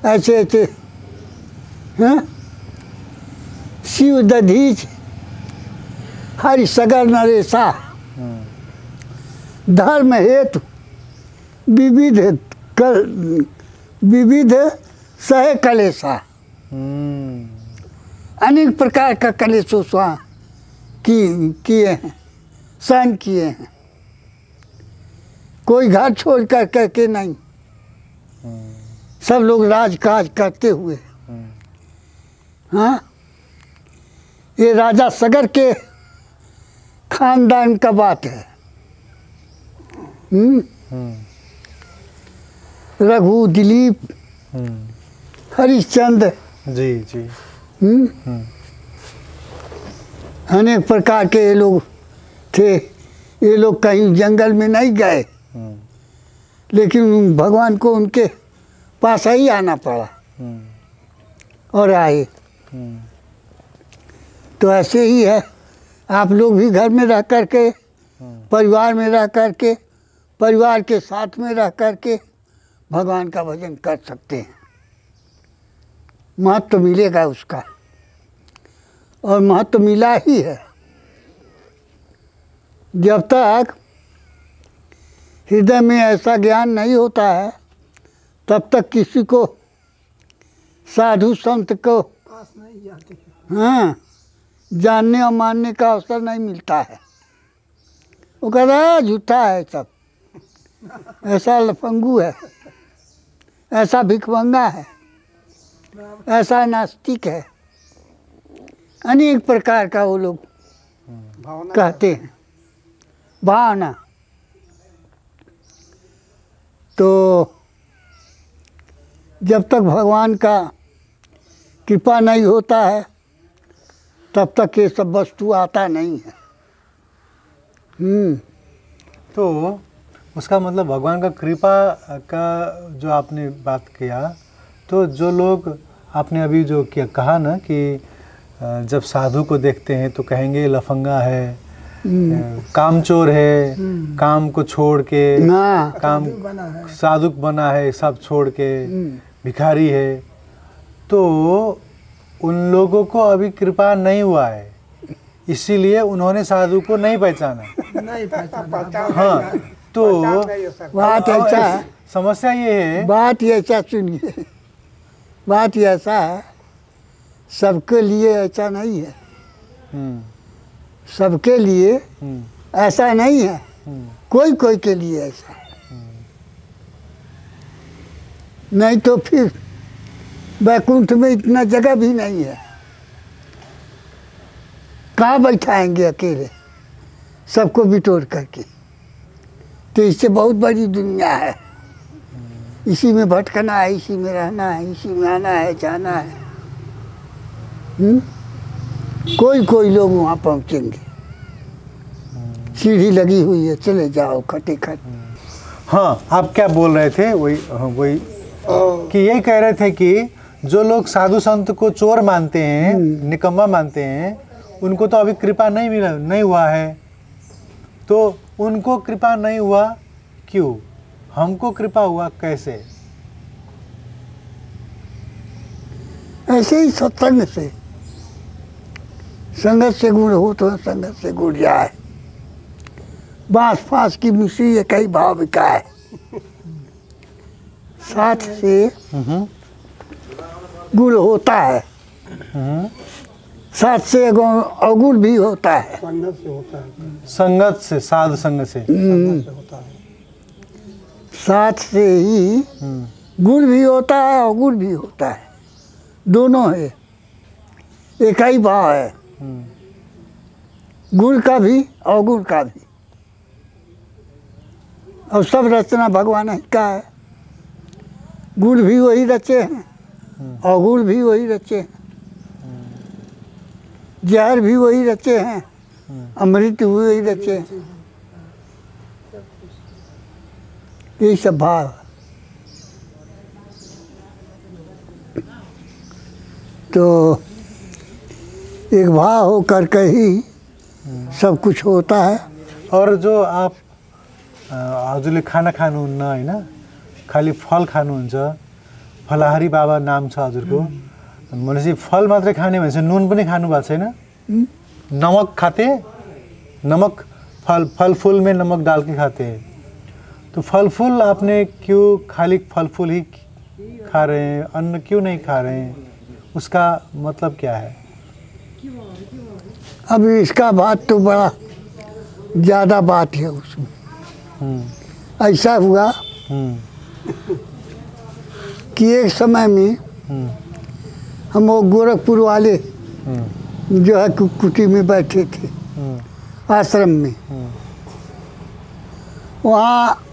ऐसे ऐसे। हैं? शिव दधीच हरि सगर नरेशा, धर्म हेतु विविध सहे कलेशा। अनेक प्रकार का कलेशों किए हैं, सहन किए हैं। कोई घर छोड़ कर करके नहीं, सब लोग राजकाज करते हुए। हाँ, ये राजा सगर के खानदान का बात है। रघु, दिलीप, हरिश्चंद्र जी जी, अनेक प्रकार के ये लोग थे। ये लोग कहीं जंगल में नहीं गए, लेकिन भगवान को उनके पास ही आना पड़ा और आए। तो ऐसे ही है, आप लोग भी घर में रह कर के, परिवार में रह कर के, परिवार के साथ में रह कर के भगवान का भजन कर सकते हैं। महत्व तो मिलेगा उसका, और महत्व तो मिला ही है। जब तक हृदय में ऐसा ज्ञान नहीं होता है, तब तक किसी को, साधु संत को पास नहीं जाते। हाँ, जानने और मानने का अवसर नहीं मिलता है। वो कहता है झूठा है सब, ऐसा लफंगू है, ऐसा भिखमंगा है, ऐसा नास्तिक है। अनेक प्रकार का वो लोग कहते हैं, भावना। तो जब तक भगवान का कृपा नहीं होता है, तब तक ये सब वस्तु आता नहीं है। तो उसका मतलब भगवान का कृपा का जो आपने बात किया, तो जो लोग आपने अभी जो किया कहा ना कि जब साधु को देखते हैं तो कहेंगे लफंगा है, कामचोर है, काम को छोड़ के काम साधु बना है, सब छोड़ के भिखारी है। तो उन लोगों को अभी कृपा नहीं हुआ है, इसीलिए उन्होंने साधु को नहीं पहचाना। नहीं पहचाना। हाँ, तो बात ऐसा है, समस्या ये है। बात ऐसा सुनिए, बात ऐसा है, सबके लिए ऐसा नहीं है। सबके लिए ऐसा नहीं है, कोई कोई के लिए ऐसा है। नहीं तो फिर वैकुंठ में इतना जगह भी नहीं है, कहाँ बैठाएंगे अकेले सबको बिटोर करके। तो इससे बहुत बड़ी दुनिया है, इसी में भटकना है, इसी में रहना है, इसी में आना है, जाना है। कोई कोई लोग वहाँ पहुँचेंगे, सीढ़ी लगी हुई है, चले जाओ खटे खट। हाँ, आप क्या बोल रहे थे? वही कि यही कह रहे थे कि जो लोग साधु संत को चोर मानते हैं, निकम्मा मानते हैं, उनको तो अभी कृपा नहीं हुआ है। तो उनको कृपा नहीं हुआ क्यों? हमको कृपा हुआ कैसे? ऐसे ही सत्संग से, संगत से गुण हो तो संगत से गुण जाए। बांस फांस की मिश्री एक ही भाव बिकाए। साथ से गुण होता है, साथ से अवगुण भी होता है। संगत से होता है, संगत से, साध संग से होता है। साथ से ही गुण भी होता है, अवगुण भी होता है, दोनों है, एक ही भाव है, गुण का भी अवगुण का भी। और सब रचना भगवान ही का है। गुण भी वही रचे हैं, अवगुण भी वही रचे हैं, जहर भी वही रचे हैं, अमृत भी वही रचे हैं। यही सब भाव है। तो एक भाव हो करके ही सब कुछ होता है। और जो आप हजुरले खाना खानुहुन्न होइन, खालि फल खानुहुन्छ, फलाहारी बाबा नाम छ हजुरको भनेपछि फल मात्रै खाने भनेपछि नुन पनि खानु भएको छैन? नमक खाते, नमक फल फूल में नमक डाल के खाते हैं। तो फल फूल आपने क्यों खाली फल फूल ही खा रहे हैं, अन्न क्यों नहीं खा रहे हैं? उसका मतलब क्या है? अभी इसका बात तो बड़ा ज़्यादा बात है उसमें। ऐसा हुआ कि एक समय में हम वो गोरखपुर वाले जो है कुटी में बैठे थे आश्रम में। वहाँ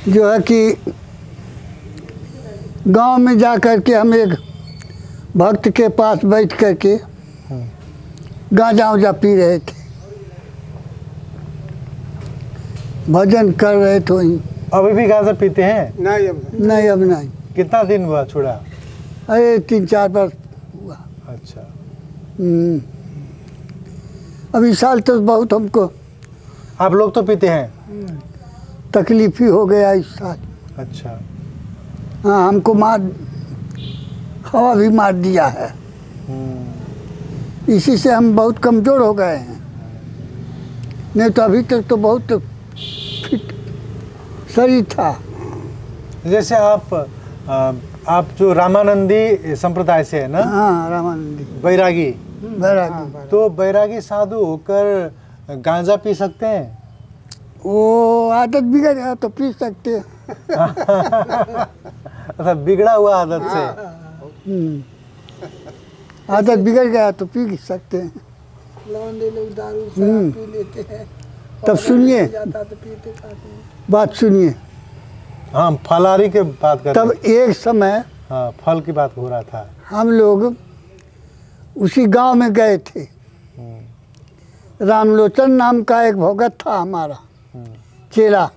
जो है कि गांव में जा कर के हम एक भक्त के पास बैठ कर के गांजा उजा पी रहे थे, भजन कर रहे थे। अभी भी गांजा पीते हैं? नहीं अब नहीं। कितना दिन हुआ छोड़ा? अरे 3-4 वर्ष हुआ। अच्छा। अभी साल तो बहुत हमको, आप लोग तो पीते हैं? तकलीफ ही हो गया इस साल। अच्छा। हाँ, हमको हवा भी मार दिया है। इसी से हम बहुत कमज़ोर हो गए हैं। नहीं तो अभी तक तो बहुत फिट शरीर था। जैसे आप जो रामानंदी संप्रदाय से है ना? हाँ, रामानंदी बैरागी। तो बैरागी साधु होकर गांजा पी सकते हैं? वो आदत बिगड़ गया तो पी सकते हैं। अच्छा, बिगड़ा हुआ आदत से। आदत बिगड़ गया तो पी सकते हैं। लौंडे लोग दारू शराब पी लेते हैं। तब सुनिए, जाता तो पीते खाते हैं। बात सुनिए। हाँ, फलारी के बात कर। तब एक समय, हाँ, फल की बात हो रहा था। हम लोग उसी गांव में गए थे। रामलोचन नाम का एक भगत था हमारा चेला,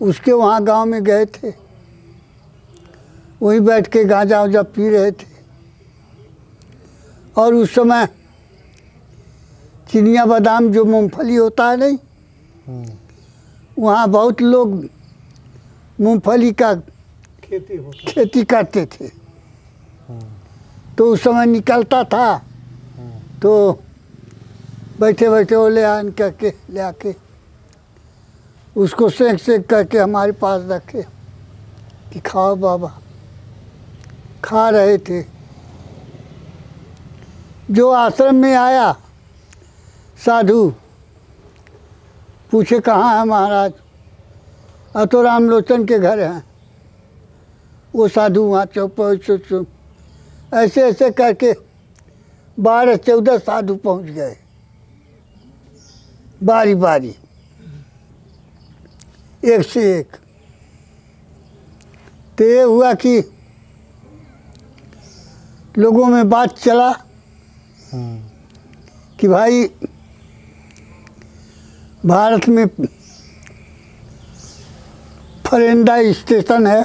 उसके वहाँ गांव में गए थे। वहीं बैठ के गांजा उजा पी रहे थे। और उस समय चिनिया बादाम जो मूंगफली होता है नहीं, वहाँ बहुत लोग मूंगफली का खेती करते थे। तो उस समय निकलता था तो बैठे बैठे वो ले आके उसको सेक करके हमारे पास रखे कि खाओ बाबा। खा रहे थे। जो आश्रम में आया साधु, पूछे कहाँ है महाराज? तो रामलोचन के घर हैं। वो साधु वहाँ चुप ऐसे ऐसे करके 12-14 साधु पहुँच गए, बारी बारी, एक से एक। तो ये हुआ कि लोगों में बात चला कि भाई भारत में फरेंदा स्टेशन है,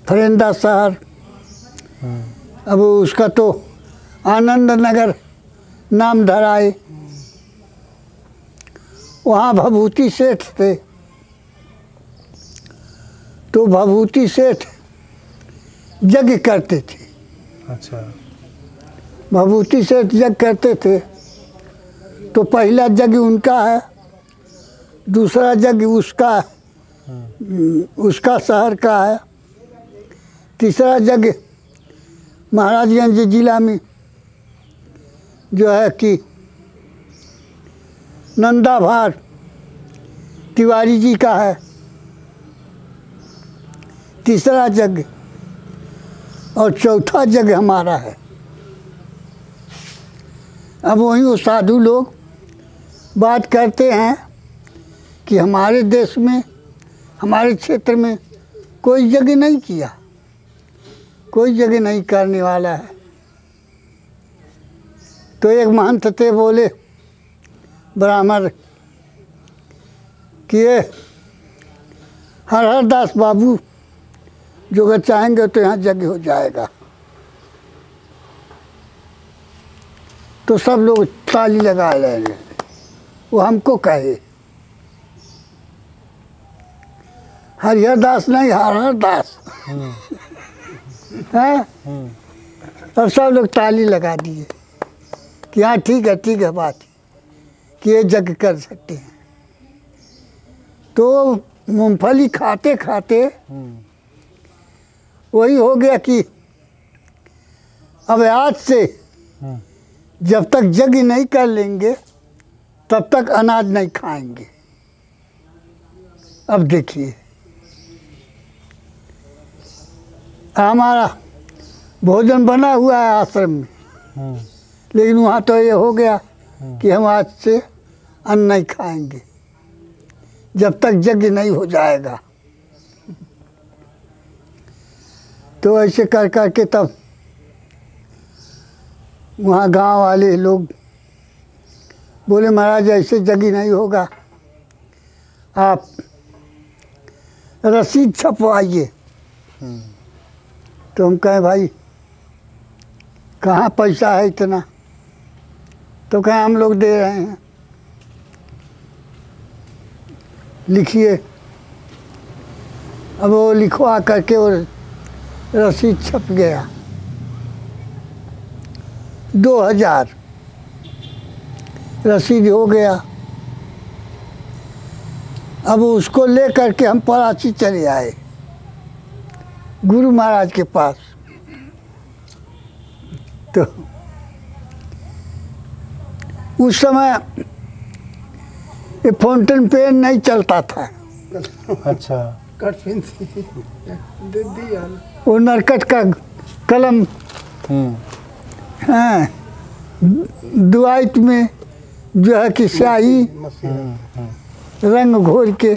फरेंदा शहर। अब उसका तो आनंद नगर नाम धराए। वहाँ भभूति सेठ थे। तो भभूति सेठ यज्ञ करते थे। अच्छा। भभूति सेठ यज्ञ करते थे। तो पहला यज्ञ उनका है, दूसरा यज्ञ उसका शहर का है, तीसरा यज्ञ महाराजगंज जिला में जो है कि नंदाभार तिवारी जी का है, तीसरा यज्ञ, और चौथा यज्ञ हमारा है। अब वहीं वो साधु लोग बात करते हैं कि हमारे देश में, हमारे क्षेत्र में कोई यज्ञ नहीं किया, कोई यज्ञ नहीं करने वाला है। तो एक महंत थे, बोले ब्राह्मण कि हर दास बाबू जो अगर चाहेंगे तो यहाँ यज्ञ हो जाएगा। तो सब लोग ताली लगा रहे हैं। वो हमको कहे, हरिहर दास नहीं, हर दास हैं। तब सब लोग ताली लगा दिए कि हाँ ठीक है बात कि ये यज्ञ कर सकते हैं। तो मूंगफली खाते खाते वही हो गया कि अब आज से जब तक यज्ञ नहीं कर लेंगे तब तक अनाज नहीं खाएंगे। अब देखिए, हमारा भोजन बना हुआ है आश्रम में, लेकिन वहाँ तो ये हो गया कि हम आज से अन्न नहीं खाएंगे जब तक यज्ञ नहीं हो जाएगा। तो ऐसे कर कर के तब वहाँ गांव वाले लोग बोले महाराज ऐसे यज्ञ नहीं होगा, आप रसीद छपवाइए। तो हम कहें भाई कहाँ पैसा है इतना? तो कहें हम लोग दे रहे हैं, लिखिए। अब वो लिखवा करके और रसीद छप गया 2000 रसीद हो गया। अब उसको ले करके हम पराची चले आए गुरु महाराज के पास। तो उस समय ये फाउंटेन पेन नहीं चलता था। अच्छा। कट पेन दे दिया। वो नरकट का कलम हाँ, दुआइत में जो है कि स्याही रंग घोर के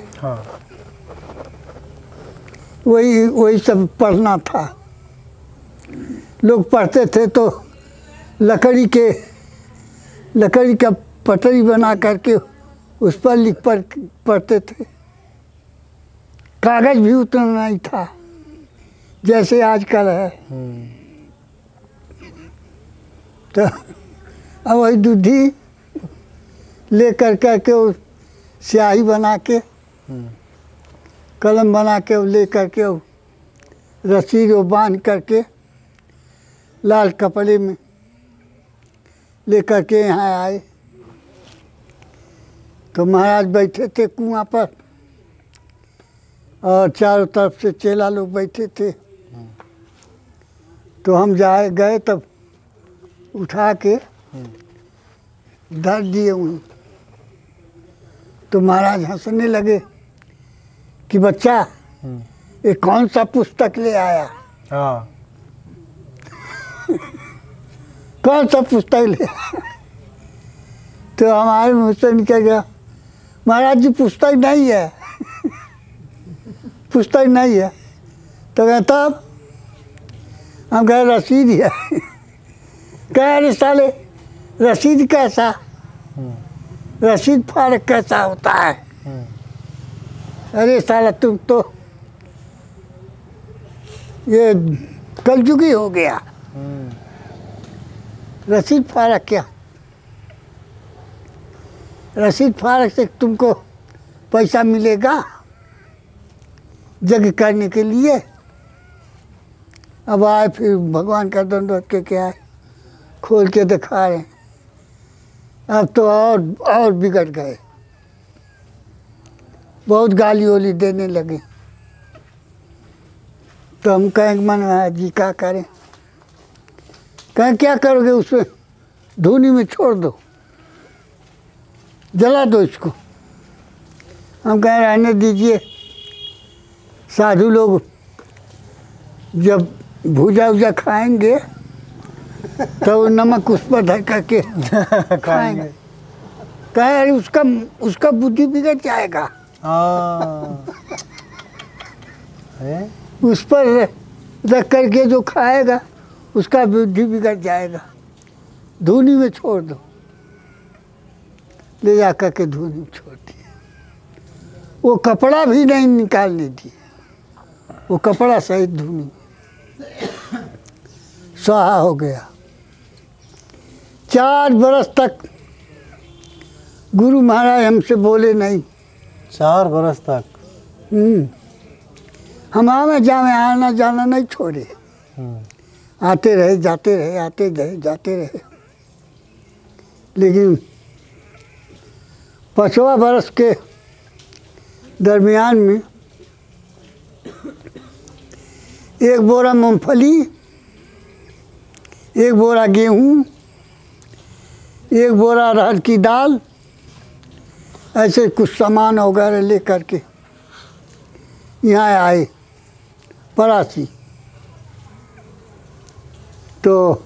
वही सब पढ़ना था। लोग पढ़ते थे तो लकड़ी का पटरी बना करके उस पर लिख पढ़ते थे। कागज भी उतना नहीं था जैसे आजकल है। तो अब वही दूधी ले करके वो स्याही बना के कलम बना के ले करके रस्सी को बांध करके लाल कपड़े में ले करके यहाँ आए। तो महाराज बैठे थे कुआं पर और चारों तरफ से चेला लोग बैठे थे। तो हम गए तब उठा के धर दिए उन्हें। तो महाराज हंसने लगे कि बच्चा ये कौन सा पुस्तक ले आया? कौन सा पुस्तक ले आया? तो हमारे मुँह से निकल गया महाराज जी पुस्तक नहीं है पुस्तक नहीं है। तो कहे तब हम कहे रसीद है। कहे अरे साले रसीद कैसा? रसीद फारक कैसा होता है? अरे साला तुम तो ये कलयुगी हो गया। रसीद फारक क्या? रसीद फारक से तुमको पैसा मिलेगा जग करने के लिए? अब आए फिर भगवान का दंडवत के क्या है, खोल के दिखा रहे हैं। अब तो और बिगड़ गए, बहुत गाली वाली देने लगे। तो हम कहेंगे मन जी क्या करें? कहें क्या करोगे उसमें? धूनी में छोड़ दो, जला दो इसको। हम कहें रहने दीजिए, साधु लोग जब भूजा वूजा खाएंगे तो नमक उस पर धर करके खाएंगे। कहे अरे उसका बुद्धि बिगड़ जाएगा। उस पर रख करके जो खाएगा उसका बुद्धि बिगड़ जाएगा। धूनी में छोड़ दो। ले जा करके धूनी में छोड़ दिए। वो कपड़ा भी नहीं निकालने दिए, वो कपड़ा सहित धूनी स्वाहा हो गया। 4 बरस तक गुरु महाराज हमसे बोले नहीं। 4 बरस तक? हम आवे जावे आना जाना नहीं छोड़े। आते रहे जाते रहे, आते रहे जाते रहे। लेकिन 5वां बरस के दरमियान में 1 बोरा मूंगफली, 1 बोरा गेहूँ, 1 बोरा अरहर की दाल, ऐसे कुछ सामान वगैरह ले करके यहाँ आए परासी। तो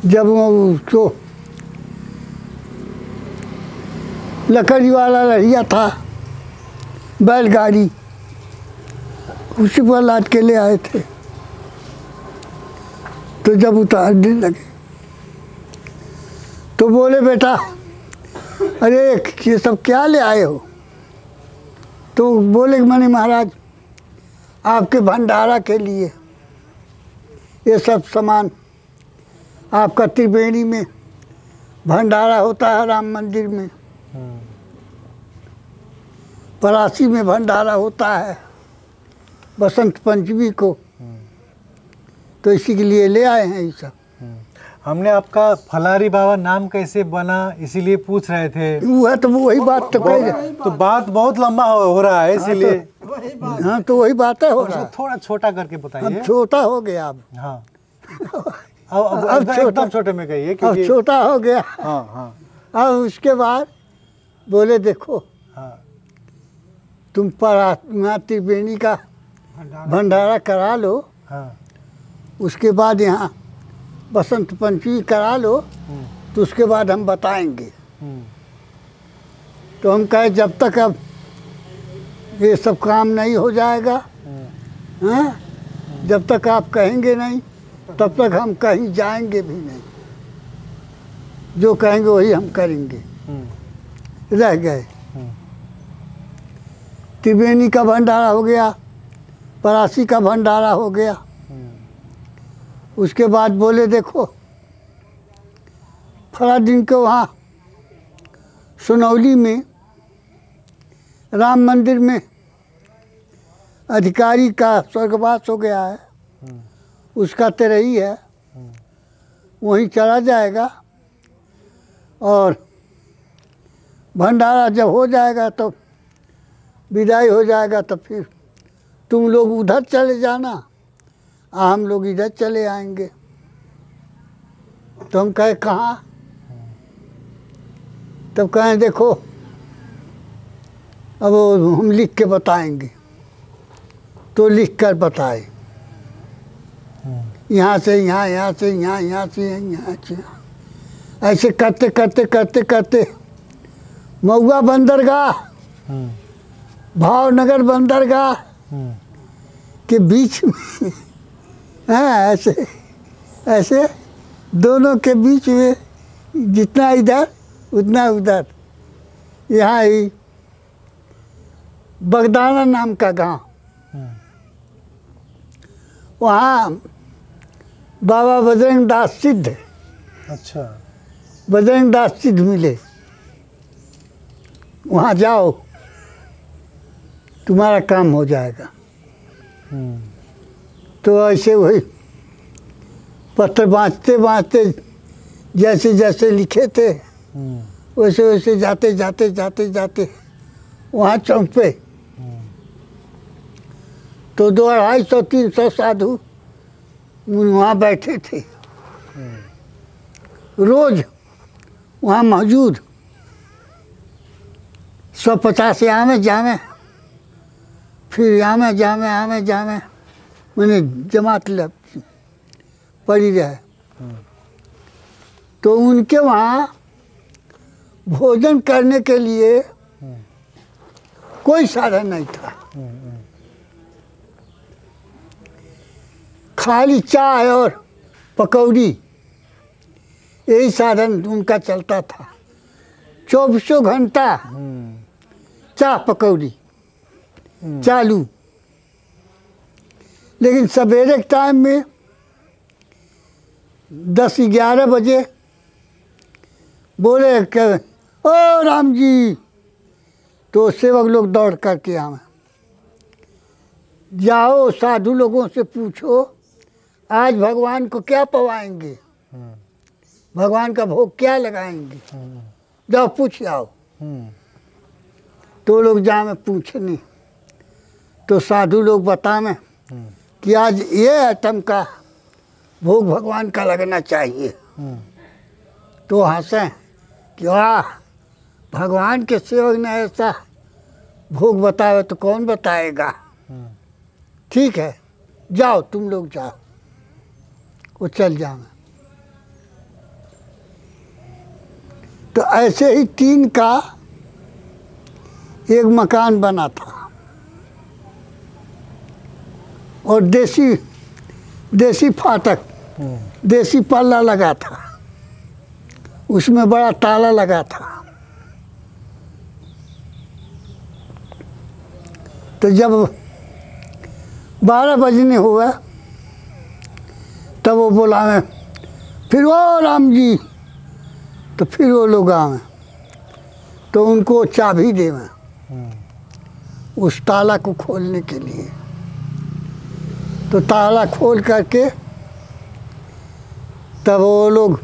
जब वो उसको लकड़ी वाला लड़िया था, बैलगाड़ी, उसी पर लाद के ले आए थे। तो जब उतारने लगे तो बोले बेटा अरे ये सब क्या ले आए हो? तो बोले मैंने महाराज आपके भंडारा के लिए ये सब सामान, आपका त्रिवेणी में भंडारा होता है, राम मंदिर में, परासी में भंडारा होता है बसंत पंचमी को, तो इसी के लिए ले आए हैं ये सब। हमने आपका फलारी बाबा नाम कैसे बना इसीलिए पूछ रहे थे। वो है तो वही बात तो कह रहे। तो बात बहुत लंबा हो रहा है इसीलिए। हाँ तो वही बात है। हो रहा है। थोड़ा छोटा करके बताइए। अब छोटा हो गया। अब हाँ अब एकदम छोटे में कहिए। अब छोटा हो गया। हाँ हाँ। अब उसके बाद बोले देखो हाँ तुम पर त्रिवेणी का भंडारा करा लो, हाँ उसके बाद यहाँ बसंत पंचमी करा लो, तो उसके बाद हम बताएंगे। तो हम कहे जब तक अब ये सब काम नहीं हो जाएगा, हाँ, जब तक आप कहेंगे नहीं तब तक हम कहीं जाएंगे भी नहीं। जो कहेंगे वही हम करेंगे। रह गए। त्रिवेणी का भंडारा हो गया, परासी का भंडारा हो गया। उसके बाद बोले देखो फला दिन को वहाँ सुनौली में राम मंदिर में अधिकारी का स्वर्गवास हो गया है, उसका तेरही है, वहीं चला जाएगा। और भंडारा जब हो जाएगा तो विदाई हो जाएगा, तो फिर तुम लोग उधर चले जाना, हम लोग इधर चले आएंगे। तो हम कहे कहाँ? तब कहें देखो अब हम लिख के बताएंगे। तो लिख कर बताए, यहाँ से यहाँ, यहाँ से यहाँ, यहाँ से यहाँ से यहाँ, ऐसे करते करते करते करते महुआ बंदरगाह, भावनगर बंदरगाह के बीच में, हाँ ऐसे ऐसे दोनों के बीच में जितना इधर उतना उधर यहाँ ही बगदाना नाम का गांव, वहाँ बाबा बजरंग दास सिद्ध, अच्छा, बजरंग दास सिद्ध मिले। वहाँ जाओ, तुम्हारा काम हो जाएगा। तो ऐसे वही पत्र बाँचते बाँचते जैसे जैसे लिखे थे वैसे वैसे जाते जाते जाते जाते वहाँ चौंके। तो 200-250-300 साधु वहाँ बैठे थे, रोज वहाँ मौजूद। 150 आमे जामे, फिर आमे जामे आमे जामे, मैंने जमात लग पड़ी रहे। तो उनके वहाँ भोजन करने के लिए कोई साधन नहीं था, खाली चाय और पकौड़ी, यही साधन उनका चलता था। 24 घंटा चाय पकौड़ी चालू। लेकिन सवेरे के टाइम में 10-11 बजे बोले कि ओ राम जी, तो सेवक लोग दौड़ करके आए, जाओ साधु लोगों से पूछो आज भगवान को क्या पवाएंगे, भगवान का भोग क्या लगाएंगे, जाओ पूछ आओ। तो लोग जाए पूछने, तो साधु लोग बतावे कि आज ये आइटम का भोग भगवान का लगना चाहिए। तो हंसे कि वाह, भगवान के सेवक ने ऐसा भोग बतावे तो कौन बताएगा। ठीक है, जाओ तुम लोग जाओ। वो चल जाओ। तो ऐसे ही 3 का एक मकान बना था और देसी फाटक, देसी पल्ला लगा था, उसमें बड़ा ताला लगा था। तो जब 12 बजने हुआ तब वो बोला फिर वो राम जी, तो फिर वो लोग आए तो उनको चाबी देवे उस ताला को खोलने के लिए। तो ताला खोल करके तब वो लोग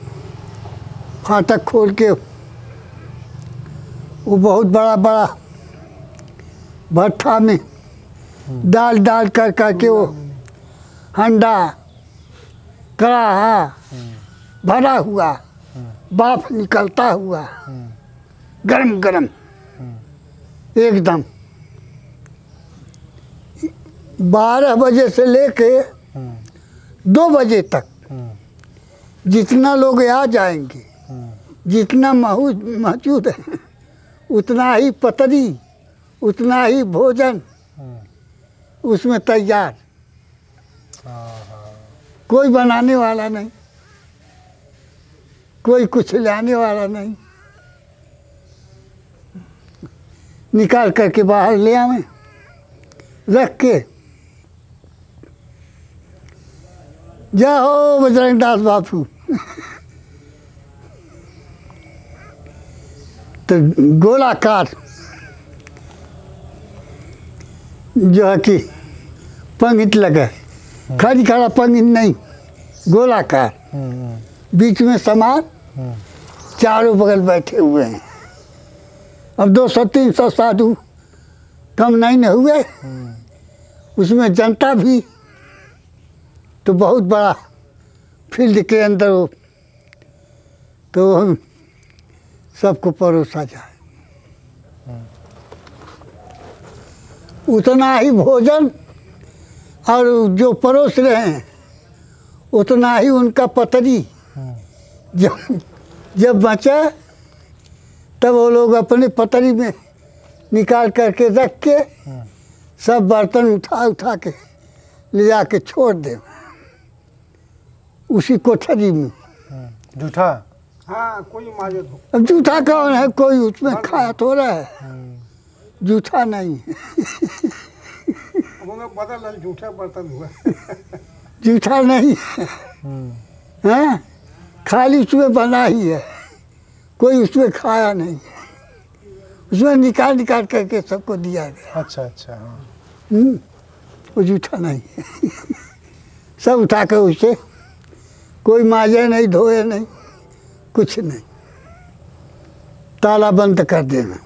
फाटक खोल के वो बहुत बड़ा बड़ा भट्ठा में डाल डाल कर करके वो हंडा कड़ाहा भरा हुआ, बाफ निकलता हुआ, गरम गरम एकदम। 12 बजे से लेके 2 बजे तक जितना लोग आ जाएंगे, जितना मौजूद है, उतना ही पतरी, उतना ही भोजन उसमें तैयार। कोई बनाने वाला नहीं, कोई कुछ लाने वाला नहीं, निकाल करके बाहर ले आवे, रख के जाओ बजरंग दास बापू। तो गोलाकार जो है कि पंगित लगा, खड़ी खड़ा पंगित नहीं, गोलाकार, बीच में सामान, चारों बगल बैठे हुए हैं। अब 200-300 साधु कम नहीं न हुए, उसमें जनता भी। तो बहुत बड़ा फील्ड के अंदर हो, तो सबको परोसा जाए। उतना ही भोजन और जो परोस रहे हैं उतना ही उनका पतरी। जब बचा तब वो लोग अपने पतरी में निकाल करके रख के सब बर्तन उठा उठा के ले जाके छोड़ दे उसी कोठरी में। जूठा, हाँ कोई माजे तो अब जूठा कौन है, कोई उसमें खाया तो रहा है, जूठा नहीं है। अब उन्हें पता लग झूठा बर्तन हुआ। जूठा नहीं है, हैं? खाली उसमें बना ही है, कोई उसमें खाया नहीं, उसमें निकाल निकाल करके सबको दिया गया। अच्छा अच्छा, हाँ। वो जूठा नहीं है। सब उठा कर उसे, कोई माजे नहीं, धोए नहीं, कुछ नहीं, ताला बंद कर देना,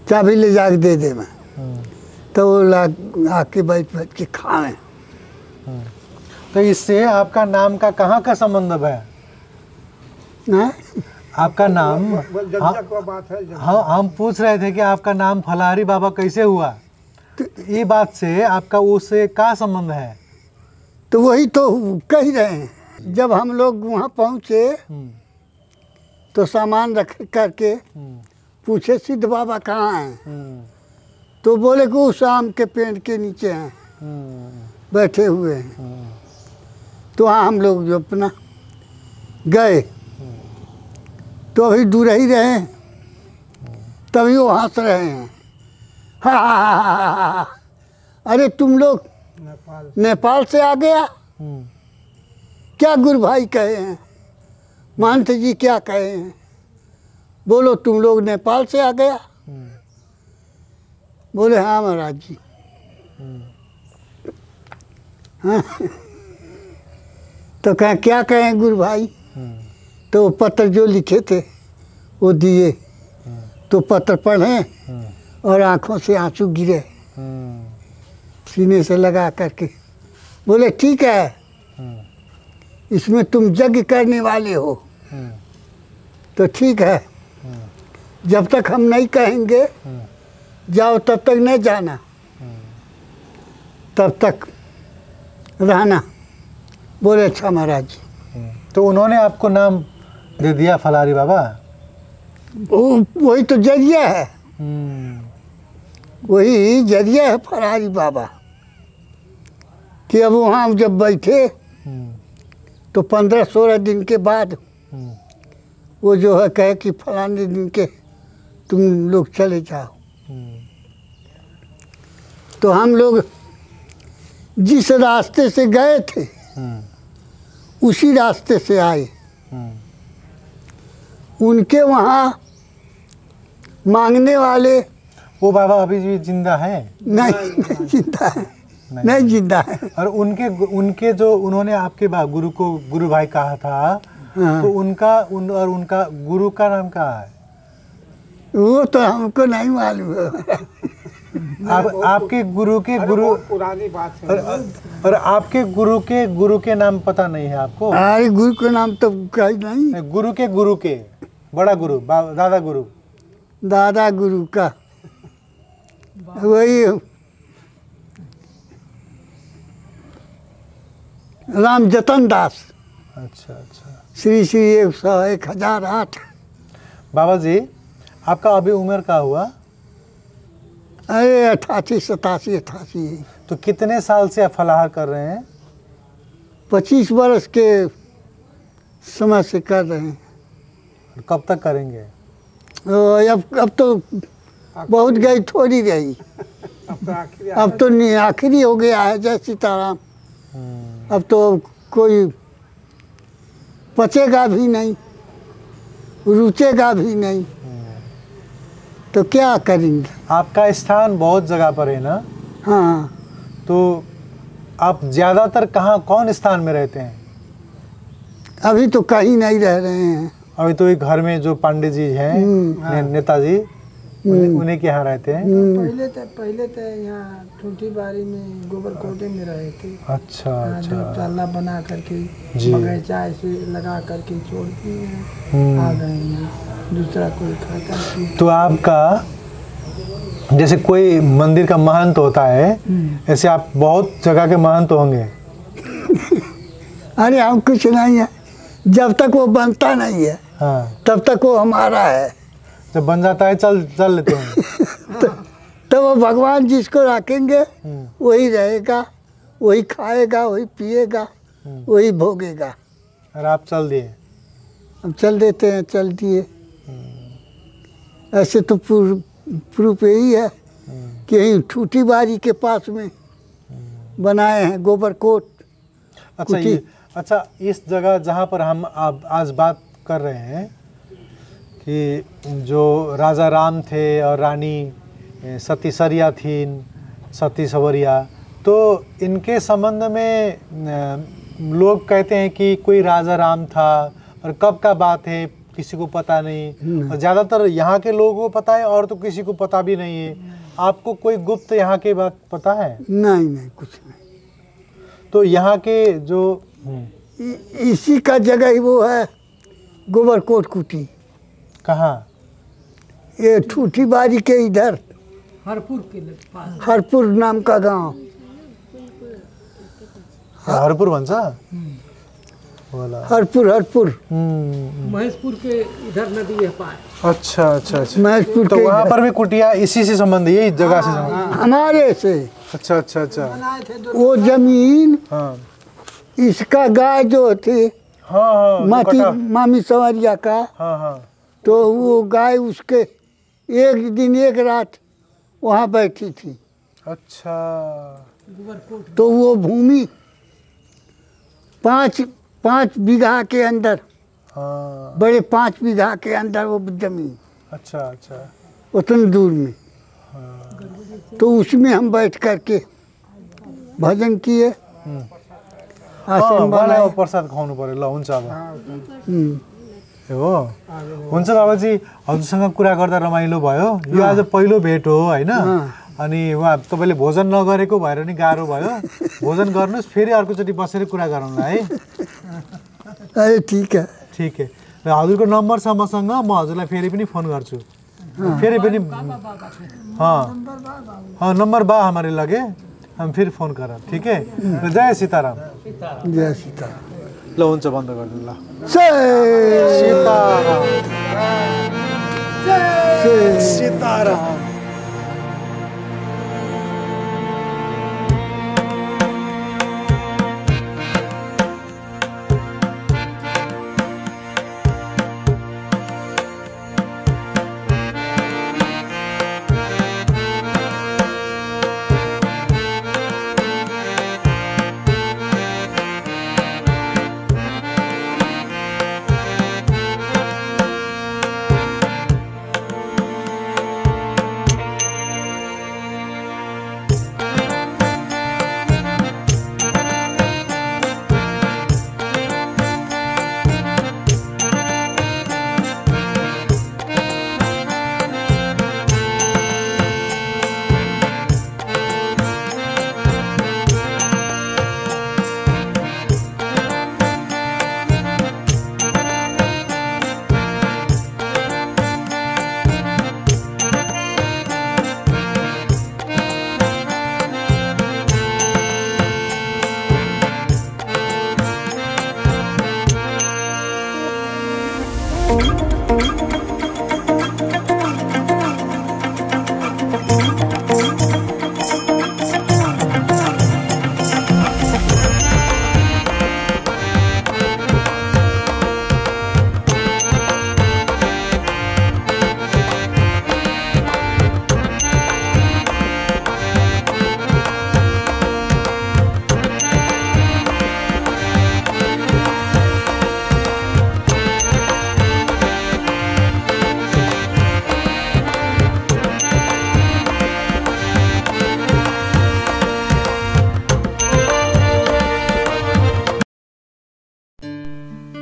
चाबी ले जा के दे देना, तो वो आके बैठ बैठ के खाएं। तो इससे आपका नाम का कहाँ का संबंध है? हैं? आपका नाम, जज्जा को बात है। हाँ, हम पूछ रहे थे कि आपका नाम फलाहारी बाबा कैसे हुआ, तो ये बात से आपका उससे क्या संबंध है? तो वही तो कह रहे हैं, जब हम लोग वहाँ पहुँचे तो सामान रख करके पूछे सिद्ध बाबा कहाँ हैं, तो बोले कि उस आम के पेड़ के नीचे हैं, बैठे हुए हैं। तो वहाँ हम लोग जो अपना गए तो अभी दूर ही रहे, तभी वो हंस रहे हैं, हा हा हा हा हा, अरे तुम लोग नेपाल से आ गया, क्या गुरु भाई कहे हैं, महंत जी क्या कहे हैं, बोलो तुम लोग नेपाल से आ गया? बोले हाँ महाराज जी। हाँ। तो कहें क्या कहें गुरु भाई? तो वो पत्र जो लिखे थे वो दिए, तो पत्र पढ़े और आंखों से आंसू गिरे सीने से लगा करके। बोले ठीक है, इसमें तुम यज्ञ करने वाले हो तो ठीक है, जब तक हम नहीं कहेंगे जाओ तब तक नहीं जाना, तब तक रहना। बोले अच्छा महाराज जी। तो उन्होंने आपको नाम दे दिया फलाहारी बाबा? वही तो जरिया है, वही जरिया है फलाहारी बाबा। कि अब वहाँ जब बैठे तो 15-16 दिन के बाद वो जो है कहे कि फलाने दिन के तुम लोग चले जाओ। तो हम लोग जिस रास्ते से गए थे उसी रास्ते से आए। उनके वहाँ मांगने वाले, वो बाबा अभी भी जिंदा है? नहीं जिंदा है, नहीं जिंदा है। और उनके जो उन्होंने आपके गुरु को गुरु भाई कहा था, हाँ। तो और उनका गुरु का नाम क्या है? वो तो हमको नहीं मालूम है। आपके गुरु के गुरु, पुरानी बात है। और आपके गुरु के नाम पता नहीं है आपको? अरे गुरु का नाम तो कहीं नहीं। गुरु के बड़ा गुरु, दादा गुरु, दादा गुरु का वही राम जतन दास। अच्छा अच्छा। श्री श्री 101,008। बाबा जी आपका अभी उम्र क्या हुआ? अरे 88, 87, 88। तो कितने साल से आप फलाहार कर रहे हैं? 25 वर्ष के समय से कर रहे हैं। कब तक करेंगे? अब तो बहुत गई, थोड़ी रही। अब तो आखिरी हो गया है। जय सीताराम। अब तो कोई पचेगा भी नहीं, रुचेगा भी नहीं, तो क्या करेंगे। आपका स्थान बहुत जगह पर है ना? हाँ। तो आप ज़्यादातर कहाँ, कौन स्थान में रहते हैं? अभी तो कहीं नहीं रह रहे हैं। अभी तो एक घर में जो पांडे जी हैं, नेताजी, उन्हीं के यहाँ रहते हैं। पहले तो यहाँ ठूठी बारी में गोबर कोटे में रहे थे। अच्छा अच्छा। जो ताला बना करके जी। बगीचा ऐसे लगा करके छोड़ दिए आ गए हैं, दूसरा कोई खाता नहीं। तो आपका जैसे कोई मंदिर का महंत होता है, ऐसे आप बहुत जगह के महंत होंगे। अरे हम कुछ नहीं है, जब तक वो बनता नहीं है हाँ। तब तक वो हमारा है। जब बन जाता है चल लेते हैं। तो वो भगवान जिसको रखेंगे वही रहेगा, वही खाएगा, वही पिएगा, वही भोगेगा। और आप चल दिए? अब चल देते हैं, चल दिए। ऐसे तो प्रूफ यही है कि यहीं ठूठी बारी के पास में बनाए हैं गोबरकोट। अच्छा, इस जगह जहाँ पर हम आज बात कर रहे हैं कि जो राजा राम थे और रानी सती सरिया थी, सती सवरिया, तो इनके संबंध में लोग कहते हैं कि कोई राजा राम था और कब का बात है किसी को पता नहीं, और ज़्यादातर यहाँ के लोगों को पता है और तो किसी को पता भी नहीं है। आपको कोई गुप्त यहाँ के बात पता है? नहीं, कुछ नहीं। तो यहाँ के जो इसी का जगह ही वो है गोबरकोट कुटी। कहाँ? ये ठूठी बारी के इधर, हरपुर के पास, हरपुर नाम का गांव। हरपुर भन्छ? होला हरपुर महेशपुर के इधर नदी है पार। अच्छा। महेशपुर तो के वहाँ इधर। पर भी कुटिया इसी से संबंध, यही जगह से संबंध? हमारे से। अच्छा। वो जमीन, हाँ इसका गाय जो थी, हाँ मामी सवरिया का, हाँ, तो वो गाय उसके एक दिन एक रात वहाँ बैठी थी। अच्छा। तो वो भूमि 5 बीघा के अंदर, हाँ। बड़े 5 बीघा के अंदर वो जमीन। अच्छा। उतनी दूर में। तो उसमें हम बैठ करके भजन किए, आश्रम बनाए। प्रसाद खुवाउनु पर्यो। ल हुन्छ अब हो। हुन्छ बाबाजी, हजुरसँग कुरा गर्दा रमाइलो भयो। यो आज पहिलो भेट हो हैन? अनि उहाँ तपाईँले भोजन नगरेको भएर नि गाह्रो भयो। भोजन गर्नुहोस्, फेरि अर्कोचोटि बसेर कुरा गरौँला है। अरे ठीक है। र हजुरको नम्बर छ मसँग, म हजुरलाई फेरि पनि फोन गर्छु। फेरि पनि हाँ नंबर बा हमारे लगे, हम फिर फोन करा। ठीक है? जय सीताराम। जय सीताराम। ल हुन्छ, बन्द गरिदिनु ल। Sitaram.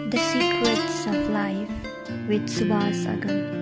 The Secrets of Life with Subhas Agam.